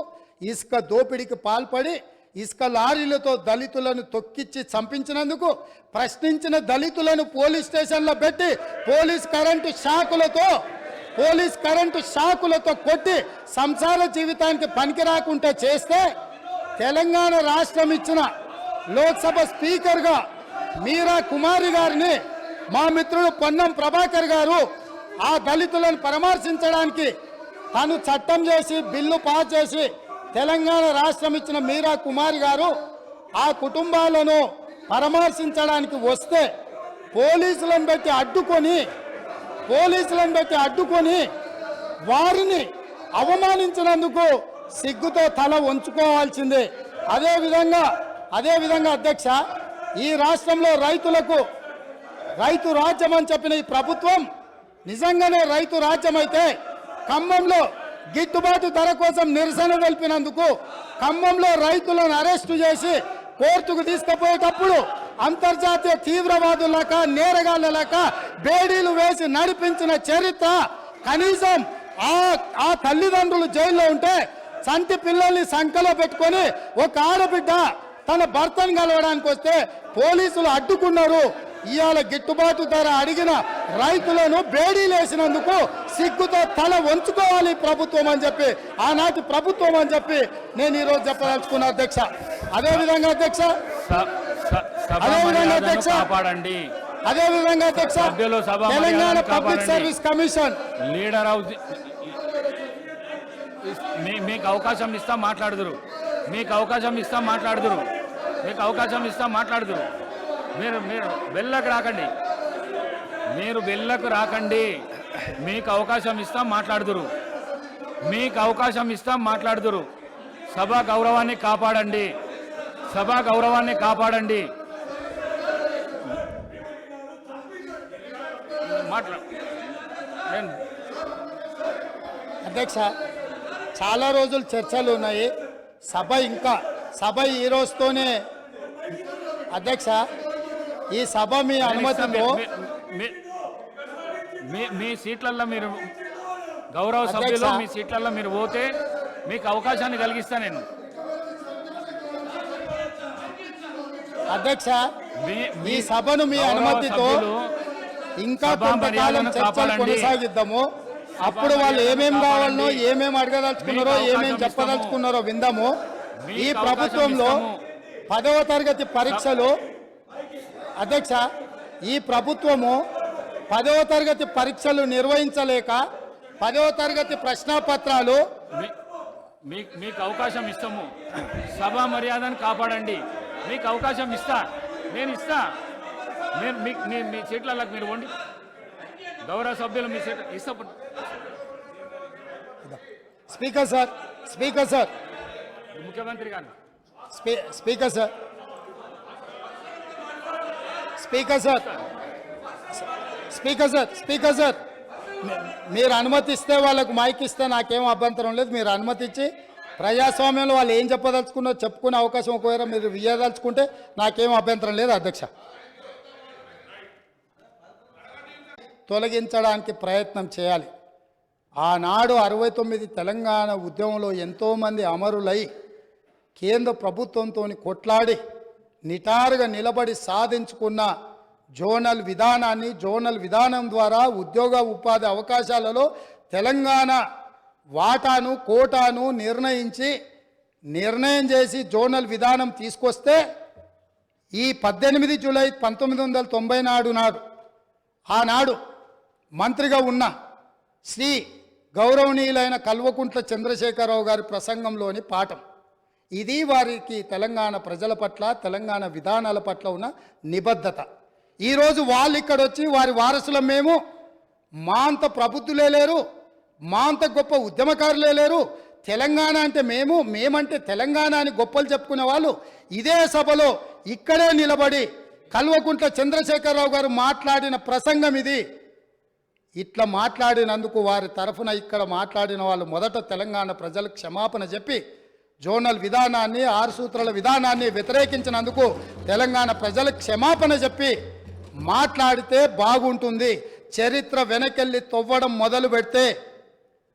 ఇసుక దోపిడీకి పాల్పడి ఇసుక లారీలతో దళితులను తొక్కిచ్చి చంపించినందుకు ప్రశ్నించిన దళితులను పోలీస్ స్టేషన్లో పెట్టి పోలీస్ కరెంటు షాకులతో కొట్టి సంసార జీవితానికి పనికి రాకుండా చేస్తే తెలంగాణ రాష్ట్రం ఇచ్చిన లోక్సభ స్పీకర్గా మీరా కుమారి గారిని మా మిత్రుడు పొన్నం ప్రభాకర్ గారు ఆ దళితులను పరామర్శించడానికి తను చట్టం చేసి బిల్లు పాస్ చేసి తెలంగాణ రాష్ట్రం ఇచ్చిన మీరా కుమారి గారు ఆ కుటుంబాలను పరామర్శించడానికి వస్తే పోలీసులను పెట్టి అడ్డుకొని వారిని అవమానించినందుకు సిగ్గుతో తల వంచుకోవాల్సిందే. అదేవిధంగా అధ్యక్ష, ఈ రాష్ట్రంలో రైతు రాజ్యం అని చెప్పిన ఈ ప్రభుత్వం నిజంగానే రైతు రాజ్యం అయితే ఖమ్మంలో గిట్టుబాటు ధర కోసం నిరసన తెలిపినందుకు ఖమ్మంలో రైతులను అరెస్టు చేసి కోర్టుకు తీసుకుపోయేటప్పుడు అంతర్జాతీయ తీవ్రవాదులక నేరగాళ్ళక బేడీలు వేసి నడిపించిన చరిత్ర కనీసం ఆ తల్లిదండ్రులు జైల్లో ఉంటే చంటి పిల్లల్ని సంకలో పెట్టుకొని ఒక ఆడబిడ్డ తన భర్తను కలవడానికి వస్తే పోలీసులు అడ్డుకున్నారు. ఇవాళ గిట్టుబాటు ధర అడిగిన రైతులను బేడీలేసినందుకు సిగ్గుతో తల వంచుకోవాలి ప్రభుత్వం అని చెప్పి, ఆనాటి ప్రభుత్వం అని చెప్పి నేను ఈరోజు చెప్పదలుచుకున్నా అధ్యక్ష. అదేవిధంగా అధ్యక్ష Telangana public service commission leader of మీకు అవకాశం ఇస్తాం మాట్లాడుదురు. మీరు వెళ్ళకు రాకండి. మీకు అవకాశం ఇస్తాం మాట్లాడుదురు. సభా గౌరవాన్ని కాపాడండి. అధ్యక్ష, చాలా రోజులు చర్చలు ఉన్నాయి. సభ ఈ రోజుతోనే అధ్యక్ష, ఈ సభ మీ అనుమతితో మీ సీట్లలో మీరు గౌరవ సభ్యులు మీ సీట్లలో మీరు పోతే మీకు అవకాశాన్ని కలిగిస్తా నేను. అధ్యక్ష, ఈ సభను మీ అనుమతితో ఇంకా కొంతకాలం చర్చలు కొనసాగిద్దాము. అప్పుడు వాళ్ళు ఏమేమి కావాలనో, ఏమేమి అడగదలుచుకున్నారో, ఏమేమి చెప్పదలుచుకున్నారో విందాము. ఈ ప్రభుత్వంలో 10వ తరగతి పరీక్షలు అధ్యక్ష, ఈ ప్రభుత్వము 10వ తరగతి పరీక్షలు నిర్వహించలేక 10వ తరగతి ప్రశ్నపత్రాలు మీకు అవకాశం ఇస్తాము. సభా మర్యాదను కాపాడండి. మీకు అవకాశం నేను ఇస్తా. మీ సీట్లకు మీరు వండి గౌరవ సభ్యులు మీ సీట్ ఇస్తా. స్పీకర్ సార్ ముఖ్యమంత్రి గారు స్పీకర్ సార్ మీరు అనుమతిస్తే వాళ్ళకు మైక్ ఇస్తే నాకేం అభ్యంతరం లేదు. మీరు అనుమతించి ప్రజాస్వామ్యంలో వాళ్ళు ఏం చెప్పదలుచుకున్నారో చెప్పుకునే అవకాశం ఒకవేళ మీరు ఇవ్వదలుచుకుంటే నాకేం అభ్యంతరం లేదు అధ్యక్ష. తొలగించడానికి ప్రయత్నం చేయాలి. ఆనాడు 69 తెలంగాణ ఉద్యమంలో ఎంతోమంది అమరులై కేంద్ర ప్రభుత్వంతో కొట్లాడి నిటారుగా నిలబడి సాధించుకున్న జోనల్ విధానం ద్వారా ఉద్యోగ ఉపాధి అవకాశాలలో తెలంగాణ వాటాను కోటాను నిర్ణయం చేసి జోనల్ విధానం తీసుకొస్తే ఈ 18 జూలై 1990 ఆనాడు మంత్రిగా ఉన్న శ్రీ గౌరవనీయులైన కల్వకుంట్ల చంద్రశేఖరరావు గారి ప్రసంగంలోని పాఠం ఇది. వారికి తెలంగాణ ప్రజల పట్ల తెలంగాణ విధానాల పట్ల ఉన్న నిబద్ధత. ఈరోజు వాళ్ళు ఇక్కడ వచ్చి వారి వారసులం మేము, మా అంత ప్రబుద్ధులే లేరు, మా అంత గొప్ప ఉద్యమకారులే లేరు, తెలంగాణ అంటే మేమంటే తెలంగాణ అని గొప్పలు చెప్పుకునే వాళ్ళు ఇదే సభలో ఇక్కడే నిలబడి కల్వకుంట్ల చంద్రశేఖరరావు గారు మాట్లాడిన ప్రసంగం ఇది. ఇట్లా మాట్లాడినందుకు వారి తరఫున ఇక్కడ మాట్లాడిన వాళ్ళు మొదట తెలంగాణ ప్రజలకు క్షమాపణ చెప్పి జోనల్ విధానాన్ని 6 సూత్రాల విధానాన్ని వ్యతిరేకించినందుకు తెలంగాణ ప్రజలకు క్షమాపణ చెప్పి మాట్లాడితే బాగుంటుంది. చరిత్ర వెనకెళ్ళి తవ్వడం మొదలు పెడితే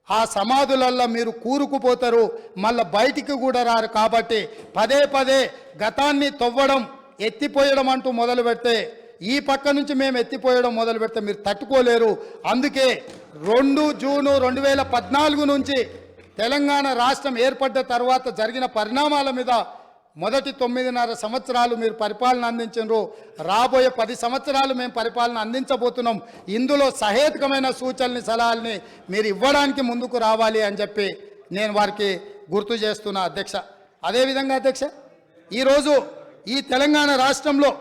ఆ సమాధులల్లో మీరు కూరుకుపోతారు, మళ్ళీ బయటికి కూడా రారు. కాబట్టి పదే గతాన్ని తవ్వడం ఎత్తిపోయడం అంటూ మొదలు పెడితే ఈ పక్క నుంచి మేము ఎత్తిపోయడం మొదలు పెడితే మీరు తట్టుకోలేరు. అందుకే 2 జూను 2014 నుంచి తెలంగాణ రాష్ట్రం ఏర్పడ్డ తర్వాత జరిగిన పరిణామాల మీద మొదటి 9.5 సంవత్సరాలు మీరు పరిపాలన అందించారు. రాబోయే 10 సంవత్సరాలు మేము పరిపాలన అందించబోతున్నాం. ఇందులో సహేతుకమైన సూచనల్ని సలహాలని మీరు ఇవ్వడానికి ముందుకు రావాలి అని చెప్పి నేను వారికి గుర్తు చేస్తున్నా అధ్యక్ష. అదేవిధంగా అధ్యక్ష, ఈరోజు ఈ తెలంగాణ రాష్ట్రంలో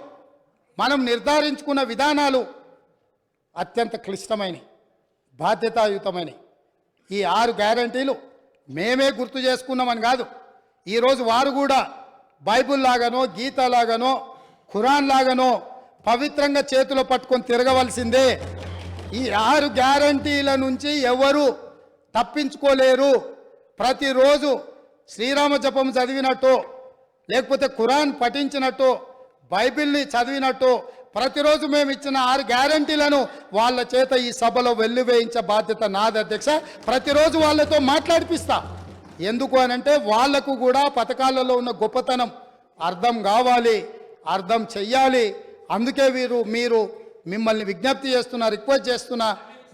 మనం నిర్ధారించుకున్న విధానాలు అత్యంత క్లిష్టమైనవి, బాధ్యతాయుతమైనవి. ఈ 6 గ్యారంటీలు మేమే గుర్తు చేసుకున్నామని కాదు, ఈరోజు వారు కూడా బైబుల్ లాగానో గీత లాగానో ఖురాన్ లాగానో పవిత్రంగా చేతిలో పట్టుకొని తిరగవలసిందే. ఈ 6 గ్యారంటీల నుంచి ఎవరు తప్పించుకోలేరు. ప్రతిరోజు శ్రీరామ జపం చదివినట్టు, లేకపోతే ఖురాన్ పఠించినట్టు, బైబిల్ని చదివినట్టు ప్రతిరోజు మేము ఇచ్చిన 6 గ్యారంటీలను వాళ్ళ చేత ఈ సభలో వెల్లువేయించే బాధ్యత నాది అధ్యక్ష. ప్రతిరోజు వాళ్ళతో మాట్లాడిపిస్తా. ఎందుకు అనంటే వాళ్లకు కూడా పథకాలలో ఉన్న గొప్పతనం అర్థం కావాలి, అర్థం చెయ్యాలి. అందుకే మీరు మిమ్మల్ని విజ్ఞప్తి చేస్తున్నా, రిక్వెస్ట్ చేస్తున్నా,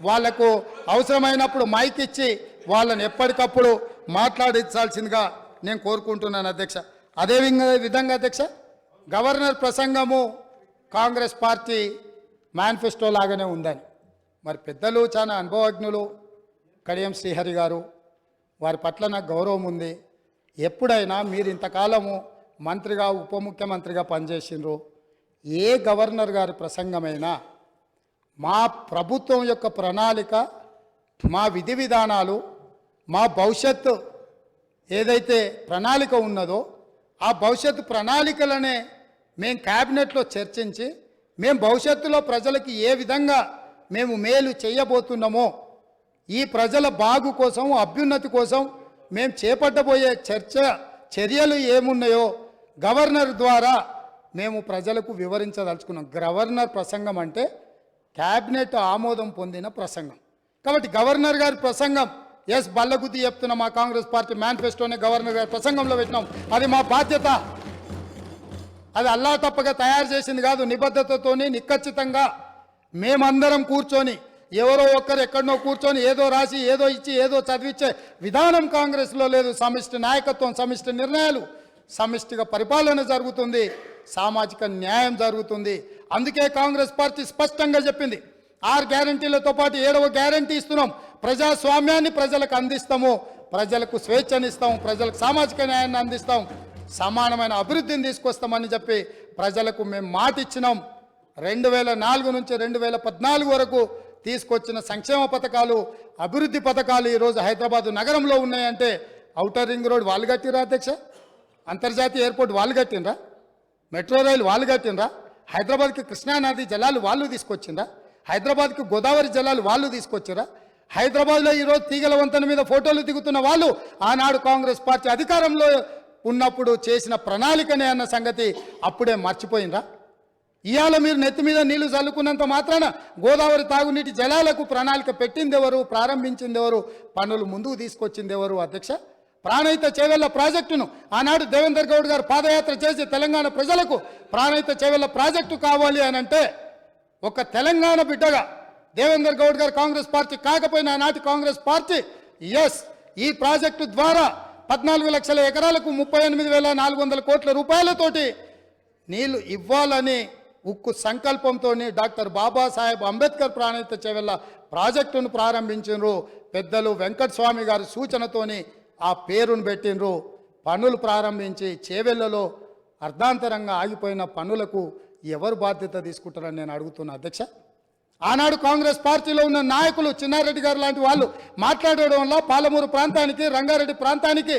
వాళ్లకు అవసరమైనప్పుడు మైక్ ఇచ్చి వాళ్ళని ఎప్పటికప్పుడు మాట్లాడించాల్సిందిగా నేను కోరుకుంటున్నాను అధ్యక్ష. అదే విధంగా అధ్యక్ష, గవర్నర్ ప్రసంగము కాంగ్రెస్ పార్టీ మేనిఫెస్టో లాగానే ఉందని మరి పెద్దలు చాలా అనుభవజ్ఞులు కడియం శ్రీహరి గారు, వారి పట్ల నాకు గౌరవం ఉంది. ఎప్పుడైనా మీరు ఇంతకాలము మంత్రిగా ఉప ముఖ్యమంత్రిగా పనిచేసిండ్రు, ఏ గవర్నర్ గారి ప్రసంగమైనా మా ప్రభుత్వం యొక్క ప్రణాళిక, మా విధి విధానాలు, మా భవిష్యత్తు ఏదైతే ప్రణాళిక ఉన్నదో ఆ భవిష్యత్తు ప్రణాళికలనే మేము క్యాబినెట్లో చర్చించి మేము భవిష్యత్తులో ప్రజలకి ఏ విధంగా మేము మేలు చేయబోతున్నామో, ఈ ప్రజల బాగు కోసం, అభ్యున్నతి కోసం మేము చేపట్టబోయే చర్యలు ఏమున్నాయో గవర్నర్ ద్వారా మేము ప్రజలకు వివరించదలుచుకున్నాం. గవర్నర్ ప్రసంగం అంటే క్యాబినెట్ ఆమోదం పొందిన ప్రసంగం. కాబట్టి గవర్నర్ గారి ప్రసంగం బల్లగుద్ది చెప్తున్న మా కాంగ్రెస్ పార్టీ మేనిఫెస్టోనే గవర్నర్ గారి ప్రసంగంలో పెట్టినాం. అది మా బాధ్యత. అది అల్లా తప్పగా తయారు చేసింది కాదు. నిబద్ధతతోని నిక్కచ్చితంగా మేమందరం కూర్చొని, ఎవరో ఒక్కరు ఎక్కడనో కూర్చొని ఏదో రాసి ఏదో ఇచ్చి ఏదో చదివించే విధానం కాంగ్రెస్లో లేదు. సమిష్టి నాయకత్వం, సమిష్టి నిర్ణయాలు, సమిష్టిగా పరిపాలన జరుగుతుంది, సామాజిక న్యాయం జరుగుతుంది. అందుకే కాంగ్రెస్ పార్టీ స్పష్టంగా చెప్పింది, 6 గ్యారంటీలతో పాటు 7వ గ్యారంటీ ఇస్తున్నాం. ప్రజాస్వామ్యాన్ని ప్రజలకు అందిస్తాము, ప్రజలకు స్వేచ్ఛనిస్తాము, ప్రజలకు సామాజిక న్యాయాన్ని అందిస్తాం, సమానమైన అభివృద్ధిని తీసుకొస్తామని చెప్పి ప్రజలకు మేము మాట ఇచ్చినాం. 2004 నుంచి 2014 వరకు తీసుకొచ్చిన సంక్షేమ పథకాలు, అభివృద్ధి పథకాలు ఈరోజు హైదరాబాద్ నగరంలో ఉన్నాయంటే ఔటర్ రింగ్ రోడ్ వాళ్ళు కట్టినరా అధ్యక్ష, అంతర్జాతీయ ఎయిర్పోర్ట్ వాళ్ళు కట్టినరా, మెట్రో రైలు వాళ్ళు కట్టినరా, హైదరాబాద్కి కృష్ణానది జలాలు వాళ్ళు తీసుకొచ్చిండ్రా, హైదరాబాద్కి గోదావరి జలాలు వాళ్ళు తీసుకొచ్చిరా, హైదరాబాద్లో ఈరోజు తీగల వంతెన మీద ఫోటోలు దిగుతున్న వాళ్ళు ఆనాడు కాంగ్రెస్ పార్టీ అధికారంలో ఉన్నప్పుడు చేసిన ప్రణాళికనే అన్న సంగతి అప్పుడే మర్చిపోయినరా. ఇవాళ మీరు నెత్తి మీద నీళ్లు చల్లుకున్నంత మాత్రాన గోదావరి తాగునీటి జలాలకు ప్రణాళిక పెట్టింది ఎవరు, ప్రారంభించింది ఎవరు, పనులు ముందుకు తీసుకొచ్చింది ఎవరు అధ్యక్ష? ప్రాణహిత చేవెళ్ల ప్రాజెక్టును ఆనాడు దేవేందర్ గౌడ్ గారు పాదయాత్ర చేసి తెలంగాణ ప్రజలకు ప్రాణహిత చేవెళ్ల ప్రాజెక్టు కావాలి అని అంటే ఒక తెలంగాణ బిడ్డగా దేవేందర్ గౌడ్ గారు కాంగ్రెస్ పార్టీ కాకపోయినా ఆనాటి కాంగ్రెస్ పార్టీ ఈ ప్రాజెక్టు ద్వారా 14 లక్షల ఎకరాలకు 38,400 కోట్ల రూపాయలతోటి నీళ్లు ఇవ్వాలని ఉక్కు సంకల్పంతో డాక్టర్ బాబాసాహెబ్ అంబేద్కర్ ప్రాణహిత చేవెళ్ళ ప్రాజెక్టును ప్రారంభించారు. పెద్దలు వెంకటస్వామి గారి సూచనతోని ఆ పేరును పెట్టినరు. పనులు ప్రారంభించి చేవెళ్లలో అర్ధాంతరంగా ఆగిపోయిన పనులకు ఎవరు బాధ్యత తీసుకుంటారని నేను అడుగుతున్నా అధ్యక్ష. ఆనాడు కాంగ్రెస్ పార్టీలో ఉన్న నాయకులు చిన్నారెడ్డి గారు లాంటి వాళ్ళు మాట్లాడడం వల్ల పాలమూరు ప్రాంతానికి, రంగారెడ్డి ప్రాంతానికి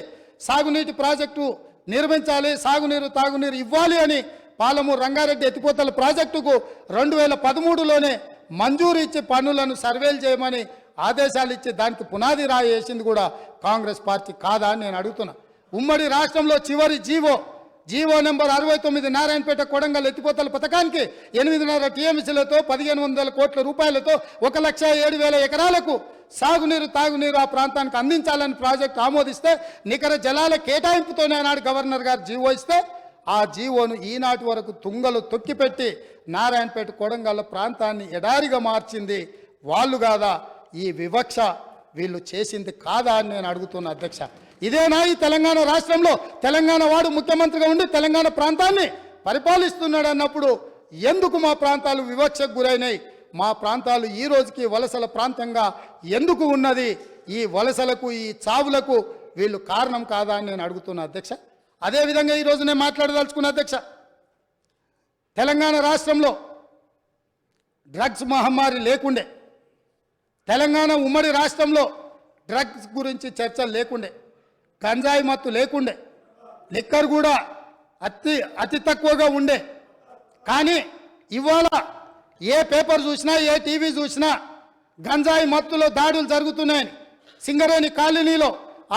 సాగునీటి ప్రాజెక్టు నిర్మించాలి, సాగునీరు తాగునీరు ఇవ్వాలి అని పాలమూరు రంగారెడ్డి ఎత్తిపోతల ప్రాజెక్టుకు 2013లోనే మంజూరు ఇచ్చి పనులను సర్వేలు చేయమని ఆదేశాలు ఇచ్చి దానికి పునాది రాయి వేసింది కూడా కాంగ్రెస్ పార్టీ కాదా అని నేను అడుగుతున్నా. ఉమ్మడి రాష్ట్రంలో చివరి జీవో నెంబర్ 69 నారాయణపేట కొడంగల్ ఎత్తిపోతల పథకానికి 8.5 టీఎంసీలతో 1,500 కోట్ల రూపాయలతో 1,07,000 ఎకరాలకు సాగునీరు తాగునీరు ఆ ప్రాంతానికి అందించాలని ప్రాజెక్టు ఆమోదిస్తే నికర జలాల కేటాయింపుతోనే ఆనాడు గవర్నర్ గారు జీవో ఇస్తే ఆ జీవోను ఈనాటి వరకు తుంగలు తొక్కిపెట్టి నారాయణపేట కొడంగల్ ప్రాంతాన్ని ఎడారిగా మార్చింది వాళ్ళు కాదా? ఈ వివక్ష వీళ్ళు చేసింది కాదా అని నేను అడుగుతున్నా అధ్యక్ష. ఇదేనా ఈ తెలంగాణ రాష్ట్రంలో తెలంగాణ వాడు ముఖ్యమంత్రిగా ఉండి తెలంగాణ ప్రాంతాన్ని పరిపాలిస్తున్నాడు అన్నప్పుడు ఎందుకు మా ప్రాంతాలు వివక్షకు గురైనాయి? మా ప్రాంతాలు ఈ రోజుకి వలసల ప్రాంతంగా ఎందుకు ఉన్నది? ఈ వలసలకు, ఈ చావులకు వీళ్ళు కారణం కాదా అని నేను అడుగుతున్నా అధ్యక్ష. అదేవిధంగా ఈరోజు నేను మాట్లాడదలుచుకున్న అధ్యక్ష, తెలంగాణ రాష్ట్రంలో డ్రగ్స్ మహమ్మారి లేకుండే, తెలంగాణ ఉమ్మడి రాష్ట్రంలో డ్రగ్స్ గురించి చర్చలు లేకుండే, గంజాయి మత్తు లేకుండే, లిక్కర్ కూడా అతి తక్కువగా ఉండే. కానీ ఇవాళ ఏ పేపర్ చూసినా, ఏ టీవీ చూసినా గంజాయి మత్తులో దాడులు జరుగుతున్నాయని, సింగరేణి కాలనీలో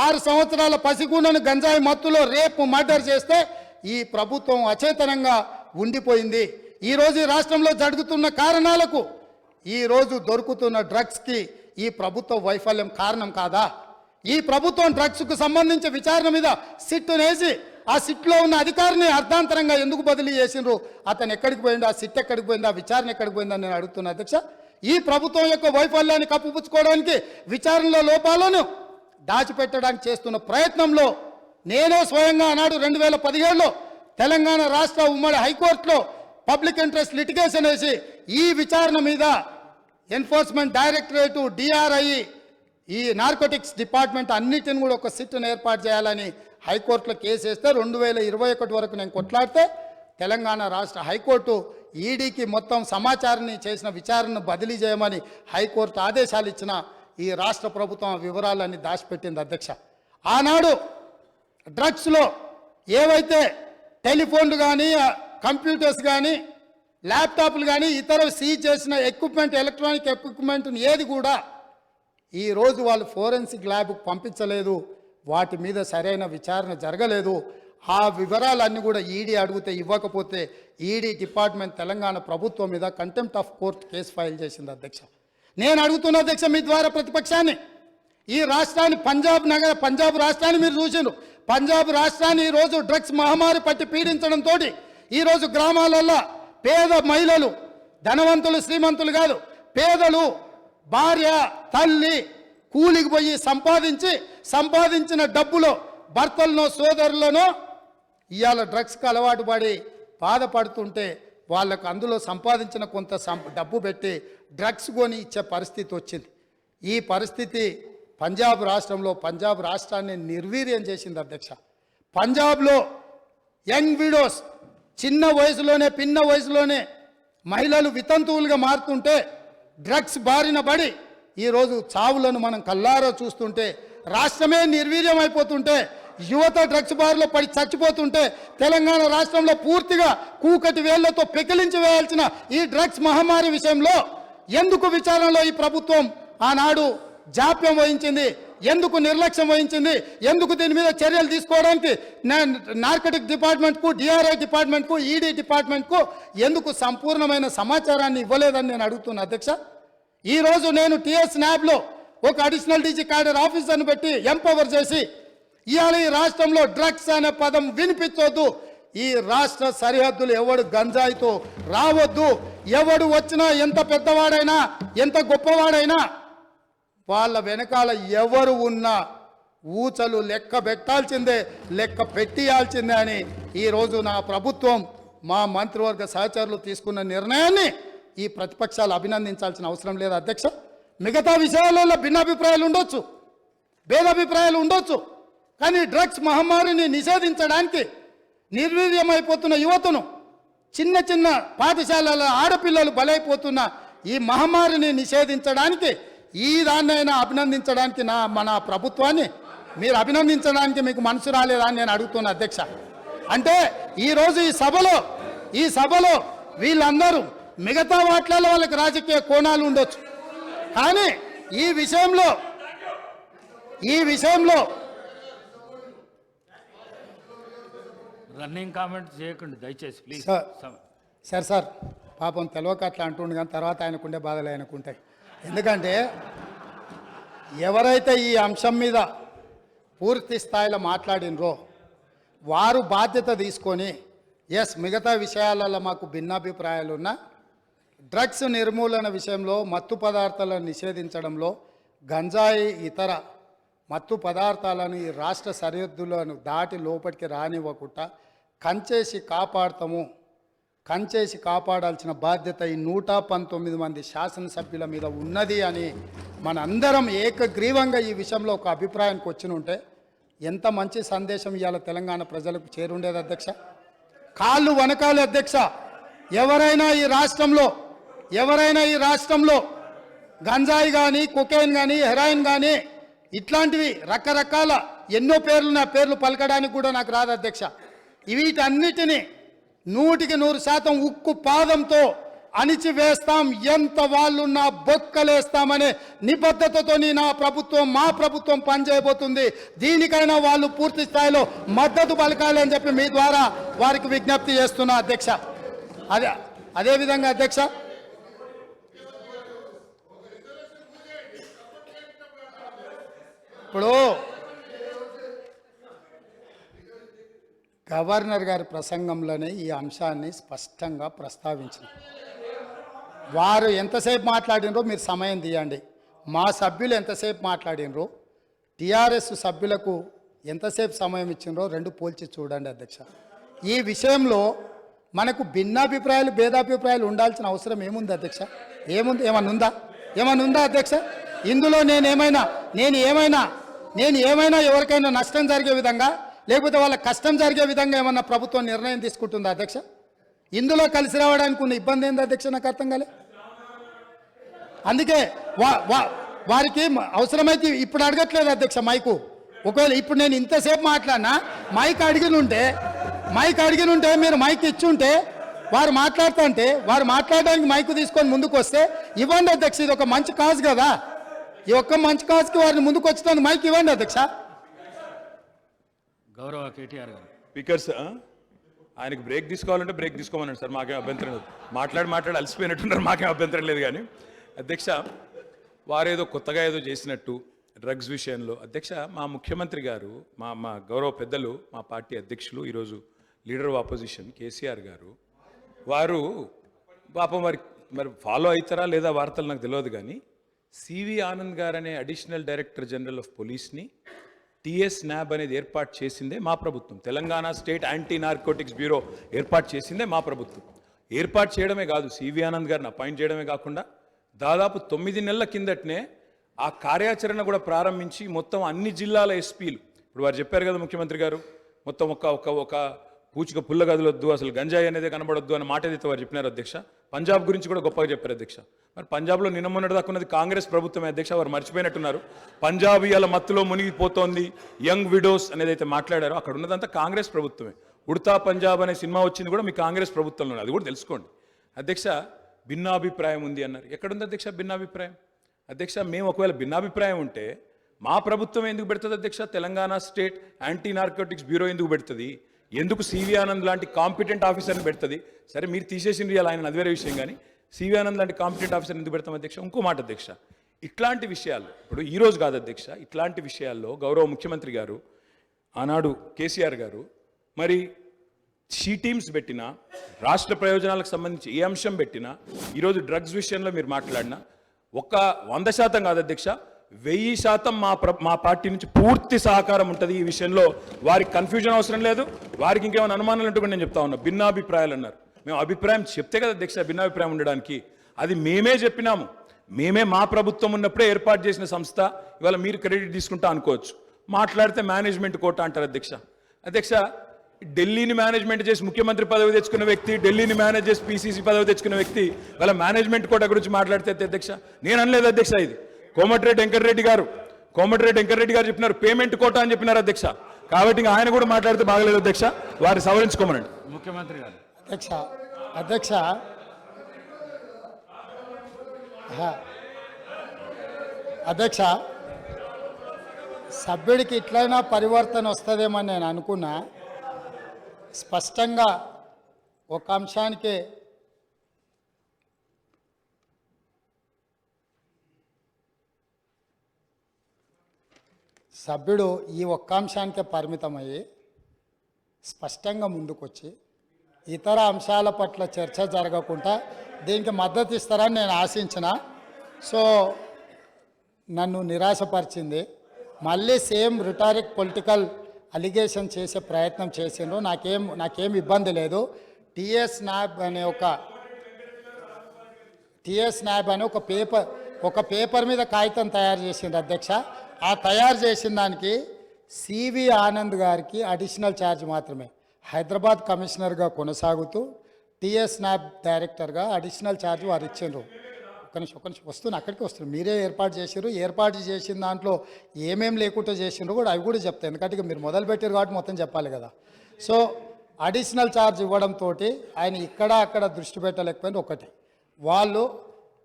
6 సంవత్సరాల పసిగుండను గంజాయి మత్తులో రేపు మర్డర్ చేస్తే ఈ ప్రభుత్వం అచేతనంగా ఉండిపోయింది. ఈరోజు ఈ రాష్ట్రంలో జరుగుతున్న కారణాలకు, ఈరోజు దొరుకుతున్న డ్రగ్స్కి ఈ ప్రభుత్వ వైఫల్యం కారణం కాదా? ఈ ప్రభుత్వం డ్రగ్స్కు సంబంధించి విచారణ మీద సిట్టు వేసి ఆ సిట్లో ఉన్న అధికారిని అర్ధాంతరంగా ఎందుకు బదిలీ చేసిండ్రు? అతను ఎక్కడికి పోయిండు? ఆ సిట్ ఎక్కడికి పోయింది? ఆ విచారణ ఎక్కడికి పోయిందని నేను అడుగుతున్నా అధ్యక్ష. ఈ ప్రభుత్వం యొక్క వైఫల్యాన్ని కప్పిపుచ్చుకోవడానికి, విచారణలో లోపాలను దాచిపెట్టడానికి చేస్తున్న ప్రయత్నంలో నేనే స్వయంగా ఆనాడు 2017లో తెలంగాణ రాష్ట్ర ఉమ్మడి హైకోర్టులో పబ్లిక్ ఇంట్రెస్ట్ లిటిగేషన్ వేసి ఈ విచారణ మీద ఎన్ఫోర్స్మెంట్ డైరెక్టరేటు, డిఆర్ఐ, ఈ నార్కోటిక్స్ డిపార్ట్మెంట్ అన్నిటిని కూడా ఒక సిట్ను ఏర్పాటు చేయాలని హైకోర్టులో కేసు వేస్తే 2021 వరకు నేను కొట్లాడితే తెలంగాణ రాష్ట్ర హైకోర్టు ఈడీకి మొత్తం సమాచారాన్ని చేసిన విచారణను బదిలీ చేయమని హైకోర్టు ఆదేశాలు ఇచ్చిన ఈ రాష్ట్ర ప్రభుత్వం వివరాలన్నీ దాచిపెట్టింది అధ్యక్ష. ఆనాడు డ్రగ్స్లో ఏవైతే టెలిఫోన్లు కానీ, కంప్యూటర్స్ కానీ, ల్యాప్టాప్లు కానీ, ఇతర సీజ్ చేసిన ఎక్విప్మెంట్, ఎలక్ట్రానిక్ ఎక్విప్మెంట్ని ఏది కూడా ఈరోజు వాళ్ళు ఫోరెన్సిక్ ల్యాబ్కు పంపించలేదు. వాటి మీద సరైన విచారణ జరగలేదు. ఆ వివరాలన్నీ కూడా ఈడీ అడిగితే ఇవ్వకపోతే ఈడీ డిపార్ట్మెంట్ తెలంగాణ ప్రభుత్వం మీద contempt of court case file చేసింది అధ్యక్ష. నేను అడుగుతున్న అధ్యక్ష మీ ద్వారా ప్రతిపక్షాన్ని, ఈ రాష్ట్రాన్ని పంజాబ్ రాష్ట్రాన్ని మీరు చూసిండ్రు. పంజాబ్ రాష్ట్రాన్ని ఈరోజు డ్రగ్స్ మహమ్మారి పట్టి పీడించడంతో ఈరోజు గ్రామాలల్లో పేద మహిళలు, ధనవంతులు శ్రీమంతులు కాదు, పేదలు, భార్య, తల్లి కూలికి పోయి సంపాదించిన డబ్బులో భర్తలనో సోదరులనో ఇవాళ డ్రగ్స్కి అలవాటు పడి బాధపడుతుంటే వాళ్ళకు అందులో సంపాదించిన కొంత డబ్బు పెట్టి డ్రగ్స్ కొని ఇచ్చే పరిస్థితి వచ్చింది. ఈ పరిస్థితి పంజాబ్ రాష్ట్రాన్ని నిర్వీర్యం చేసింది అధ్యక్ష. పంజాబ్లో యంగ్ విడోస్, పిన్న వయసులోనే మహిళలు వితంతువులుగా మారుతుంటే, డ్రగ్స్ బారిన పడి ఈరోజు చావులను మనం కల్లారా చూస్తుంటే, రాష్ట్రమే నిర్వీర్యం అయిపోతుంటే, యువత డ్రగ్స్ బారిలో పడి చచ్చిపోతుంటే, తెలంగాణ రాష్ట్రంలో పూర్తిగా కూకటి వేళ్లతో పెకిలించి వేయాల్సిన ఈ డ్రగ్స్ మహమ్మారి విషయంలో ఎందుకు విచారణలో ఈ ప్రభుత్వం ఆనాడు జాప్యం వహించింది? ఎందుకు నిర్లక్ష్యం వహించింది? ఎందుకు దీని మీద చర్యలు తీసుకోవడానికి నార్కోటిక్ డిపార్ట్మెంట్కు, డిఆర్ఐ డిపార్ట్మెంట్కు, ఈడీ డిపార్ట్మెంట్కు ఎందుకు సంపూర్ణమైన సమాచారాన్ని ఇవ్వలేదని నేను అడుగుతున్నా అధ్యక్ష. ఈరోజు నేను టీఎస్ న్యాబ్లో ఒక అడిషనల్ డీజీ క్యాడర్ ఆఫీసర్ను పెట్టి ఎంపవర్ చేసి ఇవాళ ఈ రాష్ట్రంలో డ్రగ్స్ అనే పదం వినిపించొద్దు, ఈ రాష్ట్ర సరిహద్దులు ఎవడు గంజాయితో రావద్దు, ఎవడు వచ్చినా ఎంత పెద్దవాడైనా ఎంత గొప్పవాడైనా వాళ్ళ వెనకాల ఎవరు ఉన్నా ఊచలు లెక్క పెట్టాల్సిందే, లెక్క పెట్టియాల్సిందే అని ఈరోజు నా ప్రభుత్వం మా మంత్రివర్గ సహచరులు తీసుకున్న నిర్ణయాన్ని ఈ ప్రతిపక్షాలు అభినందించాల్సిన అవసరం లేదు అధ్యక్ష. మిగతా విషయాలలో భిన్నాభిప్రాయాలు ఉండొచ్చు, భేదాభిప్రాయాలు ఉండొచ్చు, కానీ డ్రగ్స్ మహమ్మారిని నిషేధించడానికి నిర్వీర్యమైపోతున్న యువతను, చిన్న చిన్న పాఠశాలల ఆడపిల్లలు బలైపోతున్న ఈ మహమ్మారిని నిషేధించడానికి ఈ దాన్నైనా అభినందించడానికి మన ప్రభుత్వాన్ని మీరు అభినందించడానికి మీకు మనసు రాలేదా అని నేను అడుగుతున్నా అధ్యక్ష. అంటే ఈరోజు ఈ సభలో వీళ్ళందరూ మిగతా వాటిలలో వాళ్ళకి రాజకీయ కోణాలు ఉండొచ్చు, కానీ ఈ విషయంలో రన్నింగ్ కామెంట్ చేయకండి దయచేసి ప్లీజ్. సార్ పాపం తెలియక అట్లా అంటుండు, కానీ తర్వాత ఆయనకుండే బాధలు ఆయనకుంటాయి. ఎందుకంటే ఎవరైతే ఈ అంశం మీద పూర్తి స్థాయిలో మాట్లాడినరో వారు బాధ్యత తీసుకొని మిగతా విషయాలలో మాకు భిన్నాభిప్రాయాలు ఉన్నా డ్రగ్స్ నిర్మూలన విషయంలో, మత్తు పదార్థాలను నిషేధించడంలో, గంజాయి ఇతర మత్తు పదార్థాలను ఈ రాష్ట్ర సరిహద్దులను దాటి లోపలికి రానివ్వకుండా కంచేసి కాపాడాల్సిన బాధ్యత ఈ 119 మంది శాసనసభ్యుల మీద ఉన్నది అని మనందరం ఏకగ్రీవంగా ఈ విషయంలో ఒక అభిప్రాయానికి వచ్చినుంటే ఎంత మంచి సందేశం ఇవాళ తెలంగాణ ప్రజలకు చేరుండేది అధ్యక్ష. కాళ్ళు వనకాలి అధ్యక్ష. ఎవరైనా ఈ రాష్ట్రంలో గంజాయి కానీ, కొకైన్ కానీ, హెరాయిన్ కానీ ఇట్లాంటివి రకరకాల ఎన్నో పేర్లు పలకడానికి కూడా నాకు రాదు అధ్యక్ష. వీటన్నిటినీ 100% ఉక్కు పాదంతో అణిచివేస్తాం, ఎంత వాళ్ళున్నా బొక్కలేస్తామనే నిబద్ధతతో మా ప్రభుత్వం పనిచేయబోతుంది. దీనికైనా వాళ్ళు పూర్తి స్థాయిలో మద్దతు పలకాలి అని చెప్పి మీ ద్వారా వారికి విజ్ఞప్తి చేస్తున్నా అధ్యక్ష. అదేవిధంగా అధ్యక్ష, ఇప్పుడు గవర్నర్ గారి ప్రసంగంలోనే ఈ అంశాన్ని స్పష్టంగా ప్రస్తావించిన వారు ఎంతసేపు మాట్లాడినరో మీరు సమయం తీయండి. మా సభ్యులు ఎంతసేపు మాట్లాడినరో, టీఆర్ఎస్ సభ్యులకు ఎంతసేపు సమయం ఇచ్చినరో రెండు పోల్చి చూడండి అధ్యక్ష. ఈ విషయంలో మనకు భిన్నాభిప్రాయాలు, భేదాభిప్రాయాలు ఉండాల్సిన అవసరం ఏముంది అధ్యక్ష? ఏమన్నా ఉందా అధ్యక్ష? ఇందులో నేను ఏమైనా ఎవరికైనా నష్టం జరిగే విధంగా, లేకపోతే వాళ్ళ కష్టం జరిగే విధంగా ఏమన్నా ప్రభుత్వం నిర్ణయం తీసుకుంటుందా అధ్యక్ష? ఇందులో కలిసి రావడానికి ఉన్న ఇబ్బంది ఏంది అధ్యక్ష? నాకు అర్థం కాలే. అందుకే వారికి అవసరమైతే ఇప్పుడు అడగట్లేదు అధ్యక్ష మైకు. ఒకవేళ ఇప్పుడు నేను ఇంతసేపు మాట్లాడినా మైక్ అడిగినుంటే మీరు మైక్ ఇచ్చుంటే వారు మాట్లాడడానికి మైకు తీసుకొని ముందుకు వస్తే ఇవ్వండి అధ్యక్ష. ఇది ఒక మంచి కాజ్ కదా. ఈ ఒక్క మంచి కాజ్కి వారిని ముందుకు వచ్చేదానికి మైక్ ఇవ్వండి అధ్యక్ష. గౌరవ కేటీఆర్ గారు. స్పీకర్స్ ఆయనకు బ్రేక్ తీసుకోవాలంటే బ్రేక్ తీసుకోమన్నాడు సార్, మాకేం అభ్యంతరం లేదు. మాట్లాడి అలసిపోయినట్టున్నారు, మాకేం అభ్యంతరం లేదు. కానీ అధ్యక్ష, వారేదో కొత్తగా ఏదో చేసినట్టు డ్రగ్స్ విషయంలో అధ్యక్ష, మా ముఖ్యమంత్రి గారు, మా గౌరవ పెద్దలు, మా పార్టీ అధ్యక్షులు, ఈరోజు లీడర్ ఆఫ్ ఆపోజిషన్ కేసీఆర్ గారు, వారు పాపం మరి ఫాలో అవుతారా లేదా వార్తలు నాకు తెలియదు, కానీ సివి ఆనంద్ గారు అనే అడిషనల్ డైరెక్టర్ జనరల్ ఆఫ్ పోలీస్ని టీఎస్ న్యాబ్ అనేది ఏర్పాటు చేసిందే మా ప్రభుత్వం. Telangana state anti narcotics bureau ఏర్పాటు చేసిందే మా ప్రభుత్వం. ఏర్పాటు చేయడమే కాదు, సివి ఆనంద్ గారిని అపాయింట్ చేయడమే కాకుండా దాదాపు 9 నెలల కిందటనే ఆ కార్యాచరణ కూడా ప్రారంభించి మొత్తం అన్ని జిల్లాల ఎస్పీలు, ఇప్పుడు వారు చెప్పారు కదా ముఖ్యమంత్రి గారు, మొత్తం ఒక పూచిక పుల్ల గదులొద్దు, అసలు గంజాయి అనేది కనబడొద్దు అన్న మాట ఏదైతే వారు చెప్పినారు అధ్యక్ష. పంజాబ్ గురించి కూడా గొప్పగా చెప్పారు అధ్యక్ష. మరి పంజాబ్లో నిన్న మొన్నటి దాకా ఉన్నది కాంగ్రెస్ ప్రభుత్వమే అధ్యక్ష, వారు మర్చిపోయినట్టున్నారు. పంజాబ్ ఇవాళ మత్తులో మునిగిపోతోంది, యంగ్ విడోస్ అనేది అయితే మాట్లాడారో అక్కడ ఉన్నదంతా కాంగ్రెస్ ప్రభుత్వమే. ఉడతా పంజాబ్ అనే సినిమా వచ్చింది కూడా మీ కాంగ్రెస్ ప్రభుత్వంలో, అది కూడా తెలుసుకోండి అధ్యక్ష. భిన్నాభిప్రాయం ఉంది అన్నారు, ఎక్కడుంది అధ్యక్ష భిన్నాభిప్రాయం? అధ్యక్ష, మేము ఒకవేళ భిన్నాభిప్రాయం ఉంటే మా ప్రభుత్వం ఎందుకు పెడుతుంది అధ్యక్ష? Telangana state anti narcotics bureau ఎందుకు పెడుతుంది? ఎందుకు సివి ఆనంద్ లాంటి కాంపిటెంట్ ఆఫీసర్ని పెడుతుంది? సరే మీరు తీసేసింది ఆయన, అది వేరే విషయం, కానీ సివి ఆనంద్ లాంటి కాంపిటెంట్ ఆఫీసర్ ఎందుకు పెడతాం అధ్యక్ష? ఇంకో మాట అధ్యక్ష, ఇట్లాంటి విషయాలు ఇప్పుడు ఈరోజు కాదు అధ్యక్ష, ఇట్లాంటి విషయాల్లో గౌరవ ముఖ్యమంత్రి గారు ఆనాడు కేసీఆర్ గారు మరి షీ టీమ్స్ పెట్టినా, రాష్ట్ర ప్రయోజనాలకు సంబంధించి ఏ అంశం పెట్టినా, ఈరోజు డ్రగ్స్ విషయంలో మీరు మాట్లాడినా 100% కాదు అధ్యక్ష, 1000% మా పార్టీ నుంచి పూర్తి సహకారం ఉంటుంది ఈ విషయంలో. వారికి కన్ఫ్యూజన్ అవసరం లేదు, వారికి ఇంకేమైనా అనుమానాలు ఉంటే కూడా నేను చెప్తా ఉన్నా. భిన్నాభిప్రాయాలు అన్నారు, మేము అభిప్రాయం చెప్తే కదా అధ్యక్ష భిన్నాభిప్రాయం ఉండడానికి. అది మేమే చెప్పినాము, మేమే మా ప్రభుత్వం ఉన్నప్పుడే ఏర్పాటు చేసిన సంస్థ. ఇవాళ మీరు క్రెడిట్ తీసుకుంటా అనుకోవచ్చు, మాట్లాడితే మేనేజ్మెంట్ కోట అంటారు అధ్యక్ష. అధ్యక్ష, ఢిల్లీని మేనేజ్మెంట్ చేసి ముఖ్యమంత్రి పదవి తెచ్చుకున్న వ్యక్తి, ఢిల్లీని మేనేజ్ చేసి పీసీసీ పదవి తెచ్చుకున్న వ్యక్తి వాళ్ళ మేనేజ్మెంట్ కోట గురించి మాట్లాడితే అధ్యక్ష నేను అనలేదు అధ్యక్ష. ఇది కోమటిరెడ్డి వెంకటరెడ్డి గారు చెప్పినారు, పేమెంట్ కోట అని చెప్పినారు అధ్యక్ష. కాబట్టి ఇంకా ఆయన కూడా మాట్లాడితే బాగలేదు అధ్యక్ష, వారిని సవరించుకోమనండి. ముఖ్యమంత్రి గారు. అధ్యక్ష అధ్యక్ష సభ్యుడికి ఇట్లయినా పరివర్తన వస్తుందేమని నేను అనుకున్నా. స్పష్టంగా ఒక అంశానికి సభ్యుడు ఈ ఒక్క అంశానికే పరిమితమయ్యి స్పష్టంగా ముందుకొచ్చి ఇతర అంశాల పట్ల చర్చ జరగకుండా దీనికి మద్దతు ఇస్తారని నేను ఆశించిన. సో నన్ను నిరాశపరిచింది. మళ్ళీ సేమ్ రిటారిక్ పొలిటికల్ అలిగేషన్ చేసే ప్రయత్నం చేసిండ్రు. నాకేం ఇబ్బంది లేదు. టిఎస్ నాబ్ అనే ఒక పేపర్ మీద కాగితం తయారు చేసింది అధ్యక్ష. ఆ తయారు చేసిన దానికి సివి ఆనంద్ గారికి అడిషనల్ ఛార్జ్ మాత్రమే, హైదరాబాద్ కమిషనర్గా కొనసాగుతూ టిఎస్ నాబ్ డైరెక్టర్గా అడిషనల్ ఛార్జ్ వారు ఇచ్చిండ్రు. ఒక నిమిషం వస్తున్నా, అక్కడికి వస్తున్నారు. మీరే ఏర్పాటు చేసారు. ఏర్పాటు చేసిన దాంట్లో ఏమేం లేకుండా చేసిండ్రు కూడా అవి కూడా చెప్తాయి, ఎందుకంటే ఇక మీరు మొదలు పెట్టారు కాబట్టి మొత్తం చెప్పాలి కదా. సో అడిషనల్ ఛార్జ్ ఇవ్వడంతో ఆయన ఇక్కడ అక్కడ దృష్టి పెట్టలేకపోయింది. ఒకటి, వాళ్ళు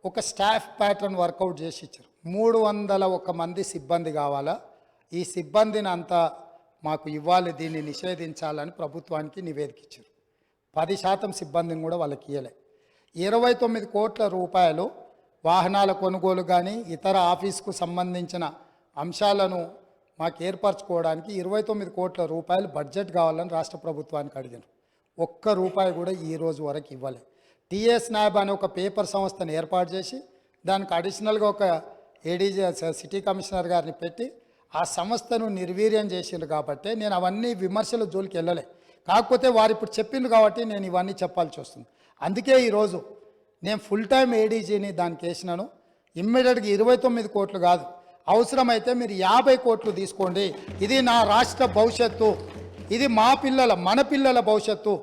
ఒక స్టాఫ్ ప్యాటర్న్ వర్కౌట్ చేసి ఇచ్చారు. 301 మంది సిబ్బంది కావాలా, ఈ సిబ్బందిని అంతా మాకు ఇవ్వాలి, దీన్ని నిషేధించాలని ప్రభుత్వానికి నివేదిక ఇచ్చారు. 10% సిబ్బందిని కూడా వాళ్ళకి ఇవ్వలే. 29 కోట్ల రూపాయలు వాహనాల కొనుగోలు కానీ ఇతర ఆఫీస్కు సంబంధించిన అంశాలను మాకు ఏర్పరచుకోవడానికి 29 కోట్ల రూపాయలు బడ్జెట్ కావాలని రాష్ట్ర ప్రభుత్వానికి అడిగారు. ₹1 కూడా ఈ రోజు వరకు ఇవ్వలే. టిఎస్ నాబ్ అనే ఒక పేపర్ సంస్థను ఏర్పాటు చేసి దానికి అడిషనల్గా ఒక ఏడీజీ సిటీ కమిషనర్ గారిని పెట్టి ఆ సంస్థను నిర్వీర్యం చేసిండ్రు. కాబట్టి నేను అవన్నీ విమర్శల జోలికి వెళ్ళలే. కాకపోతే వారు ఇప్పుడు చెప్పిండ్రు కాబట్టి నేను ఇవన్నీ చెప్పాల్సి వస్తుంది. అందుకే ఈరోజు నేను ఫుల్ టైం ఏడీజీని దానికి వేసినాను. ఇమ్మీడియట్గా 29 కోట్లు కాదు, అవసరమైతే మీరు 50 కోట్లు తీసుకోండి. ఇది నా రాష్ట్ర భవిష్యత్తు, ఇది మన పిల్లల భవిష్యత్తు.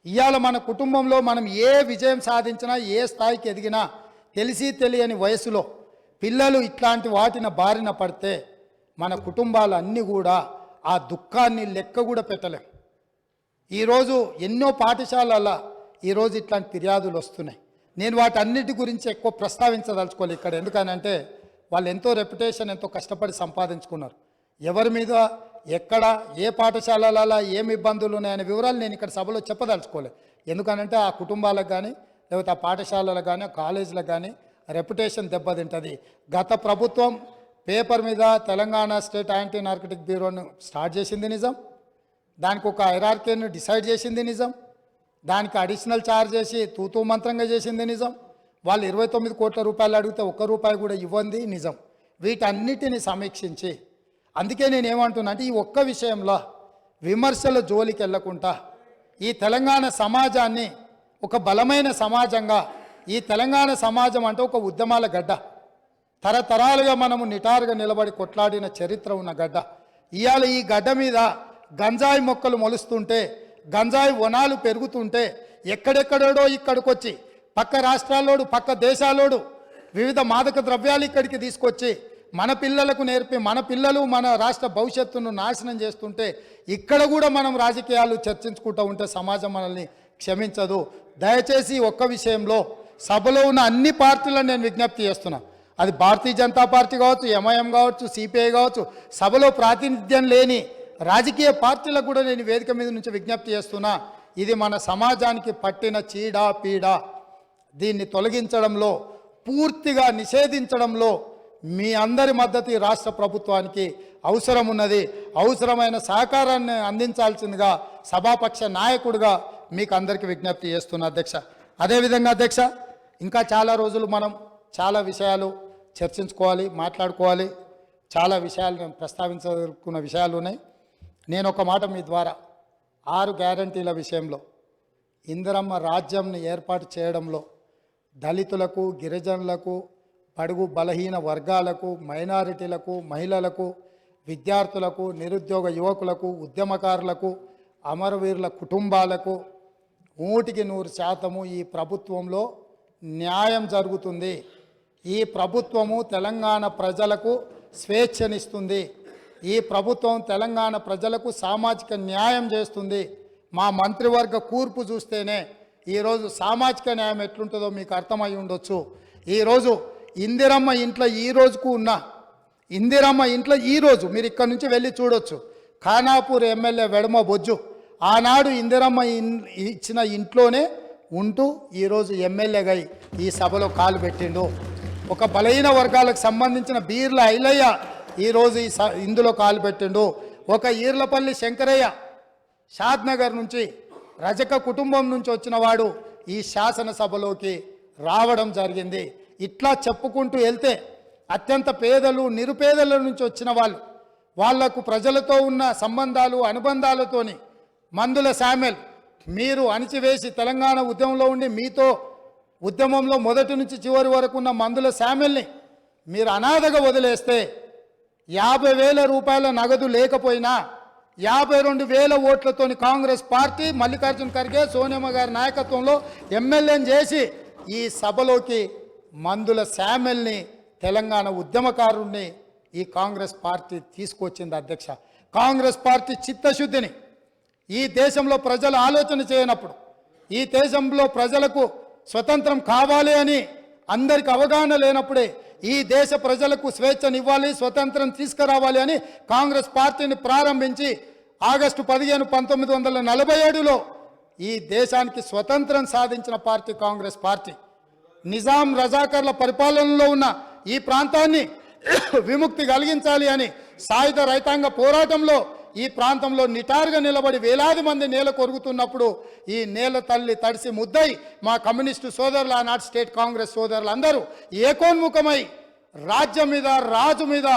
ఇవాళ మన కుటుంబంలో మనం ఏ విజయం సాధించినా, ఏ స్థాయికి ఎదిగినా తెలిసి తెలియని వయసులో పిల్లలు ఇట్లాంటి వాటిని బారిన పడితే మన కుటుంబాలు అన్నీ కూడా ఆ దుఃఖాన్ని లెక్క కూడా పెట్టలేం. ఈరోజు ఎన్నో పాఠశాలల ఈరోజు ఇట్లాంటి ఫిర్యాదులు వస్తున్నాయి. నేను వాటన్నిటి గురించి ఎక్కువ ప్రస్తావించదలుచుకోవాలి ఇక్కడ, ఎందుకనంటే వాళ్ళు ఎంతో రెప్యుటేషన్ ఎంతో కష్టపడి సంపాదించుకున్నారు. ఎవరి మీద ఎక్కడ ఏ పాఠశాలలలో ఏమి ఇబ్బందులు ఉన్నాయనే వివరాలు నేను ఇక్కడ సభలో చెప్పదలుచుకోలేదు. ఎందుకనంటే ఆ కుటుంబాలకు కానీ లేకపోతే ఆ పాఠశాలలకు కానీ కాలేజీలకు కానీ రెప్యుటేషన్ దెబ్బతింటుంది. గత ప్రభుత్వం పేపర్ మీద తెలంగాణ స్టేట్ యాంటీ నార్కటిక్ బ్యూరోను స్టార్ట్ చేసింది నిజం, దానికి ఒక హైరార్కీని డిసైడ్ చేసింది నిజం, దానికి అడిషనల్ ఛార్జ్ చేసి తూతూ మంత్రంగా చేసింది నిజం. వాళ్ళు 29 కోట్ల రూపాయలు అడిగితే ₹1 కూడా ఇవ్వండి నిజం. వీటన్నిటిని సమీక్షించి, అందుకే నేను ఏమంటున్నా అంటే ఈ ఒక్క విషయంలో విమర్శల జోలికి వెళ్లకుండా ఈ తెలంగాణ సమాజాన్ని ఒక బలమైన సమాజంగా, ఈ తెలంగాణ సమాజం అంటే ఒక ఉద్యమాల గడ్డ, తరతరాలుగా మనము నిటారుగా నిలబడి కొట్లాడిన చరిత్ర ఉన్న గడ్డ. ఇవాళ ఈ గడ్డ మీద గంజాయి మొక్కలు మొలుస్తుంటే, గంజాయి వనాలు పెరుగుతుంటే ఎక్కడెక్కడోడో ఇక్కడికొచ్చి పక్క రాష్ట్రాల్లోడు పక్క దేశాలోడు వివిధ మాదక ద్రవ్యాలు ఇక్కడికి తీసుకొచ్చి మన పిల్లలకు నేర్పి మన పిల్లలు మన రాష్ట్ర భవిష్యత్తును నాశనం చేస్తుంటే ఇక్కడ కూడా మనం రాజకీయాలు చర్చించుకుంటూ ఉంటే సమాజం మనల్ని క్షమించదు. దయచేసి ఒక్క విషయంలో సభలో ఉన్న అన్ని పార్టీలను నేను విజ్ఞప్తి చేస్తున్నా, అది భారతీయ జనతా పార్టీ కావచ్చు, ఎంఐఎం కావచ్చు, సిపిఐ కావచ్చు, సభలో ప్రాతినిధ్యం లేని రాజకీయ పార్టీలకు కూడా నేను వేదిక మీద నుంచి విజ్ఞప్తి చేస్తున్నా, ఇది మన సమాజానికి పట్టిన చీడ పీడ, దీన్ని తొలగించడంలో పూర్తిగా నిషేధించడంలో మీ అందరి మద్దతు ఈ రాష్ట్ర ప్రభుత్వానికి అవసరం ఉన్నది. అవసరమైన సహకారాన్ని అందించాల్సిందిగా సభాపక్ష నాయకుడిగా మీకు అందరికీ విజ్ఞప్తి చేస్తున్నా అధ్యక్ష. అదేవిధంగా అధ్యక్ష, ఇంకా చాలా రోజులు మనం చాలా విషయాలు చర్చించుకోవాలి, మాట్లాడుకోవాలి. చాలా విషయాలు నేను ప్రస్తావించదలుచుకున్న విషయాలు ఉన్నాయి. నేను ఒక మాట మీ ద్వారా 6 గ్యారంటీల విషయంలో ఇందిరమ్మ రాజ్యంని ఏర్పాటు చేయడంలో దళితులకు, గిరిజనులకు, బడుగు బలహీన వర్గాలకు, మైనారిటీలకు, మహిళలకు, విద్యార్థులకు, నిరుద్యోగ యువకులకు, ఉద్యమకారులకు, అమరవీరుల కుటుంబాలకు 100% ఈ ప్రభుత్వంలో న్యాయం జరుగుతుంది. ఈ ప్రభుత్వము తెలంగాణ ప్రజలకు స్వేచ్ఛనిస్తుంది. ఈ ప్రభుత్వం తెలంగాణ ప్రజలకు సామాజిక న్యాయం చేస్తుంది. మా మంత్రివర్గ కూర్పు చూస్తేనే ఈరోజు సామాజిక న్యాయం ఎట్లుంటుందో మీకు అర్థమై ఉండొచ్చు. ఈరోజు ఇందిరమ్మ ఇంట్లో ఈ రోజుకు ఉన్న ఇందిరమ్మ ఇంట్లో ఈరోజు మీరు ఇక్కడ నుంచి వెళ్ళి చూడొచ్చు. ఖానాపూర్ ఎమ్మెల్యే వెడమ బొజ్జు ఆనాడు ఇందిరమ్మ ఇచ్చిన ఇంట్లోనే ఉంటూ ఈరోజు ఎమ్మెల్యేగా ఈ సభలో కాలు పెట్టిండు. ఒక బలహీన వర్గాలకు సంబంధించిన బీర్ల ఐలయ్య ఈరోజు ఇందులో కాలు పెట్టిండు. ఒక ఈర్లపల్లి శంకరయ్య షాద్నగర్ నుంచి రజక కుటుంబం నుంచి వచ్చిన వాడు ఈ శాసనసభలోకి రావడం జరిగింది. ఇట్లా చెప్పుకుంటూ వెళ్తే అత్యంత పేదలు, నిరుపేదల నుంచి వచ్చిన వాళ్లకు ప్రజలతో ఉన్న సంబంధాలు, అనుబంధాలతోని మందుల శామ్యుల్ మీరు అణిచివేసి తెలంగాణ ఉద్యమంలో ఉండి మీతో ఉద్యమంలో మొదటి నుంచి చివరి వరకు ఉన్న మందుల శామ్యుల్ని మీరు అనాథగా వదిలేస్తే 50,000 రూపాయల నగదు లేకపోయినా 52,000 ఓట్లతోని కాంగ్రెస్ పార్టీ మల్లికార్జున ఖర్గే, సోనియమ్మ గారి నాయకత్వంలో ఎమ్మెల్యేని చేసి ఈ సభలోకి మందుల శామ్యుల్ని తెలంగాణ ఉద్యమకారుణ్ణి ఈ కాంగ్రెస్ పార్టీ తీసుకొచ్చింది. అధ్యక్ష, కాంగ్రెస్ పార్టీ చిత్తశుద్ధిని ఈ దేశంలో ప్రజలు ఆలోచన చేయనప్పుడు, ఈ దేశంలో ప్రజలకు స్వతంత్రం కావాలి అని అందరికి అవగాహన లేనప్పుడే ఈ దేశ ప్రజలకు స్వేచ్ఛనివ్వాలి, స్వతంత్రం తీసుకురావాలి అని కాంగ్రెస్ పార్టీని ప్రారంభించి ఆగస్టు 15, 1947లో ఈ దేశానికి స్వతంత్రం సాధించిన పార్టీ కాంగ్రెస్ పార్టీ. నిజాం రజాకర్ల పరిపాలనలో ఉన్న ఈ ప్రాంతాన్ని విముక్తి కలిగించాలి అని సాయుధ రైతాంగ పోరాటంలో ఈ ప్రాంతంలో నిటారుగా నిలబడి వేలాది మంది నేల కొరుగుతున్నప్పుడు ఈ నేల తల్లి తడిసి ముద్దై మా కమ్యూనిస్టు సోదరులు, ఆనాటి స్టేట్ కాంగ్రెస్ సోదరులు అందరూ ఏకోన్ముఖమై రాజ్యం మీద, రాజు మీద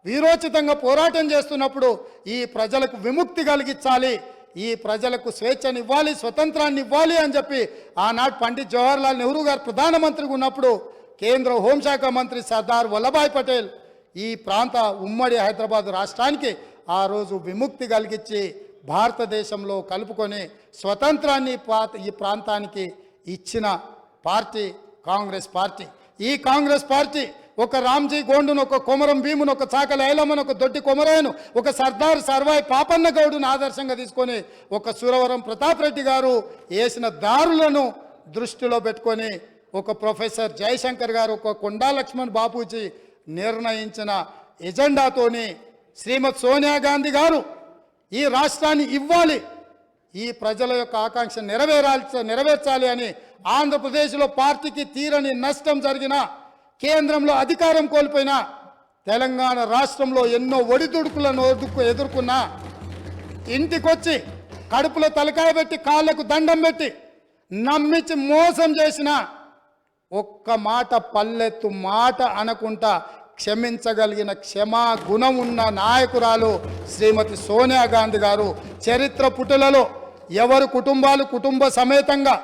వీరోచితంగా పోరాటం చేస్తున్నప్పుడు ఈ ప్రజలకు విముక్తి కలిగించాలి, ఈ ప్రజలకు స్వేచ్ఛనివ్వాలి, స్వతంత్రాన్ని ఇవ్వాలి అని చెప్పి ఆనాడు పండిత్ జవహర్లాల్ నెహ్రూ గారు ప్రధానమంత్రిగా ఉన్నప్పుడు కేంద్ర హోంశాఖ మంత్రి సర్దార్ వల్లభాయ్ పటేల్ ఈ ప్రాంత ఉమ్మడి హైదరాబాద్ రాష్ట్రానికి ఆ రోజు విముక్తి కలిగించి భారతదేశంలో కలుపుకొని స్వతంత్రాన్ని ఈ ప్రాంతానికి ఇచ్చిన పార్టీ కాంగ్రెస్ పార్టీ. ఈ కాంగ్రెస్ పార్టీ ఒక రామ్జీ గోండును, ఒక కొమరం భీమును, ఒక చాకలి ఐలమ్మను, ఒక దొడ్డి కొమరాయను, ఒక సర్దార్ సర్వాయి పాపన్న గౌడును ఆదర్శంగా తీసుకొని ఒక సురవరం ప్రతాప్ రెడ్డి గారు వేసిన దారులను దృష్టిలో పెట్టుకొని ఒక ప్రొఫెసర్ జయశంకర్ గారు, ఒక కొండా లక్ష్మణ్ బాపూజీ నిర్ణయించిన ఎజెండాతోని శ్రీమతి సోనియా గాంధీ గారు ఈ రాష్ట్రాన్ని ఇవ్వాలి, ఈ ప్రజల యొక్క ఆకాంక్ష నెరవేర్చాలి అని ఆంధ్రప్రదేశ్లో పార్టీకి తీరని నష్టం జరిగిన, కేంద్రంలో అధికారం కోల్పోయిన, తెలంగాణ రాష్ట్రంలో ఎన్నో ఒడిదుడుకులను ఎదుర్కొన్నా ఇంటికొచ్చి కడుపులో తలకాయ పెట్టి కాళ్ళకు దండం పెట్టి నమ్మించి మోసం చేసిన ఒక్క మాట పల్లెత్తు మాట అనకుండా క్షమించగలిగిన క్షమా గుణం ఉన్న నాయకురాలు శ్రీమతి సోనియా గాంధీ గారు. చరిత్ర పుటలలో ఎవరు కుటుంబాలు కుటుంబ సమేతంగా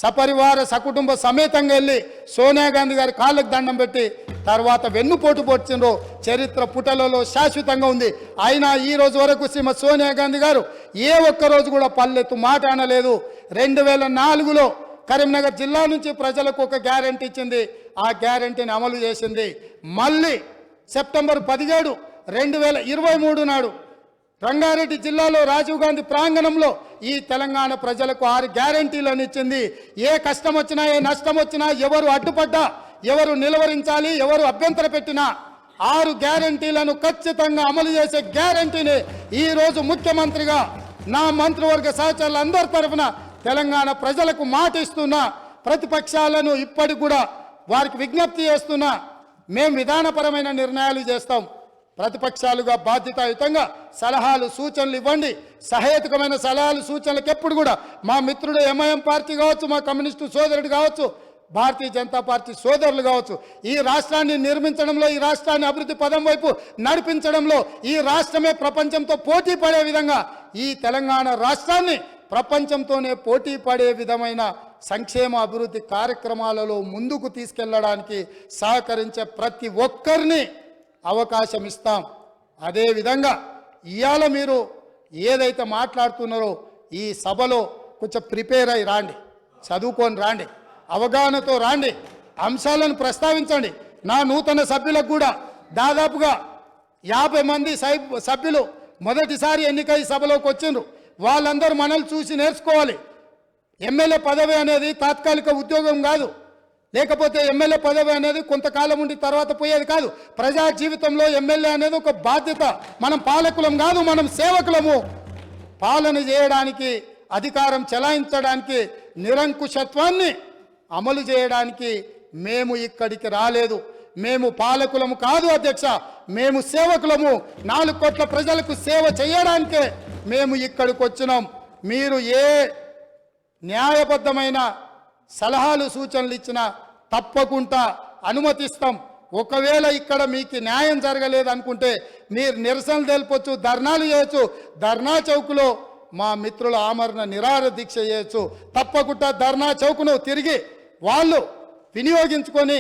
సపరివార సకుటుంబ సమేతంగా వెళ్ళి సోనియా గాంధీ గారి కాళ్ళకు దండం పెట్టి తర్వాత వెన్నుపోటు పొడిచిండ్రో చరిత్ర పుటలలో శాశ్వతంగా ఉంది. అయినా ఈ రోజు వరకు శ్రీమతి సోనియా గాంధీ గారు ఏ ఒక్కరోజు కూడా పల్లెత్తు మాట అనలేదు. 2004లో కరీంనగర్ జిల్లా నుంచి ప్రజలకు ఒక గ్యారెంటీ ఇచ్చింది, ఆ గ్యారెంటీని అమలు చేసింది. మళ్ళీ సెప్టెంబర్ 17, 2023 నాడు రంగారెడ్డి జిల్లాలో రాజీవ్ గాంధీ ప్రాంగణంలో ఈ తెలంగాణ ప్రజలకు 6 గ్యారెంటీలను ఇచ్చింది. ఏ కష్టం వచ్చినా, ఏ నష్టం వచ్చినా, ఎవరు అడ్డుపడ్డా, ఎవరు నిలవరించాలి, ఎవరు అభ్యంతర పెట్టినా 6 గ్యారెంటీలను ఖచ్చితంగా అమలు చేసే గ్యారెంటీని ఈరోజు ముఖ్యమంత్రిగా నా మంత్రివర్గ సహచరులందరి తరఫున తెలంగాణ ప్రజలకు మాట ఇస్తున్నా. ప్రతిపక్షాలను ఇప్పటికి కూడా వారికి విజ్ఞప్తి చేస్తున్నా, మేము విధానపరమైన నిర్ణయాలు చేస్తాం, ప్రతిపక్షాలుగా బాధ్యతాయుతంగా సలహాలు సూచనలు ఇవ్వండి. సహేతుకమైన సలహాలు సూచనలకు ఎప్పుడు కూడా మా మిత్రుడు ఎంఐఎం పార్టీ కావచ్చు, మా కమ్యూనిస్టు సోదరుడు కావచ్చు, భారతీయ జనతా పార్టీ సోదరులు కావచ్చు, ఈ రాష్ట్రాన్ని నిర్మించడంలో, ఈ రాష్ట్రాన్ని అభివృద్ధి పదం వైపు నడిపించడంలో, ఈ రాష్ట్రమే ప్రపంచంతో పోటీ పడే విధంగా ఈ తెలంగాణ రాష్ట్రాన్ని ప్రపంచంతోనే పోటీ పడే విధమైన సంక్షేమ అభివృద్ధి కార్యక్రమాలలో ముందుకు తీసుకెళ్లడానికి సహకరించే ప్రతి ఒక్కరిని అవకాశం ఇస్తాం. అదేవిధంగా ఇవాళ మీరు ఏదైతే మాట్లాడుతున్నారో ఈ సభలో కొంచెం ప్రిపేర్ అయి రాండి, చదువుకొని రాండి, అవగాహనతో రాండి, అంశాలను ప్రస్తావించండి. నా నూతన సభ్యులకు కూడా దాదాపుగా 50 మంది సభ్యులు మొదటిసారి ఎన్నికై సభలోకి వచ్చిండ్రు. వాళ్ళందరూ మనల్ని చూసి నేర్చుకోవాలి. ఎమ్మెల్యే పదవి అనేది తాత్కాలిక ఉద్యోగం కాదు, లేకపోతే ఎమ్మెల్యే పదవి అనేది కొంతకాలం ఉండి తర్వాత పోయేది కాదు. ప్రజా జీవితంలో ఎమ్మెల్యే అనేది ఒక బాధ్యత. మనం పాలకులం కాదు, మనం సేవకులము. పాలన చేయడానికి, అధికారం చెలాయించడానికి, నిరంకుశత్వాన్ని అమలు చేయడానికి మేము ఇక్కడికి రాలేదు. మేము పాలకులము కాదు అధ్యక్ష, మేము సేవకులము. 4 కోట్ల ప్రజలకు సేవ చేయడానికే మేము ఇక్కడికి వచ్చినాం. మీరు ఏ న్యాయబద్ధమైన సలహాలు సూచనలు ఇచ్చినా తప్పకుండా అనుమతిస్తాం. ఒకవేళ ఇక్కడ మీకు న్యాయం జరగలేదు అనుకుంటే మీరు నిరసనలు తెలుపొచ్చు, ధర్నాలు చేయొచ్చు. ధర్నా చౌక్లో మా మిత్రుల ఆమరణ నిరాహార దీక్ష చేయొచ్చు. తప్పకుండా ధర్నా చౌక్ను తిరిగి వాళ్ళు వినియోగించుకొని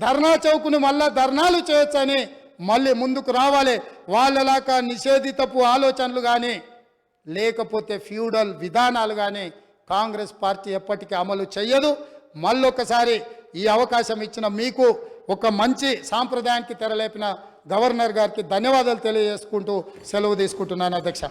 ధర్నా చౌక్ను మళ్ళా ధర్నాలు చేయొచ్చని మళ్ళీ ముందుకు రావాలి. వాళ్ళలాగా నిషేధితపు ఆలోచనలు కానీ లేకపోతే ఫ్యూడల్ విధానాలు కానీ కాంగ్రెస్ పార్టీ ఎప్పటికీ అమలు చెయ్యదు. మళ్ళొకసారి ఈ అవకాశం ఇచ్చిన మీకు, ఒక మంచి సాంప్రదాయానికి తెరలేపిన గవర్నర్ గారికి ధన్యవాదాలు తెలియజేసుకుంటూ సెలవు తీసుకుంటున్నాను అధ్యక్ష.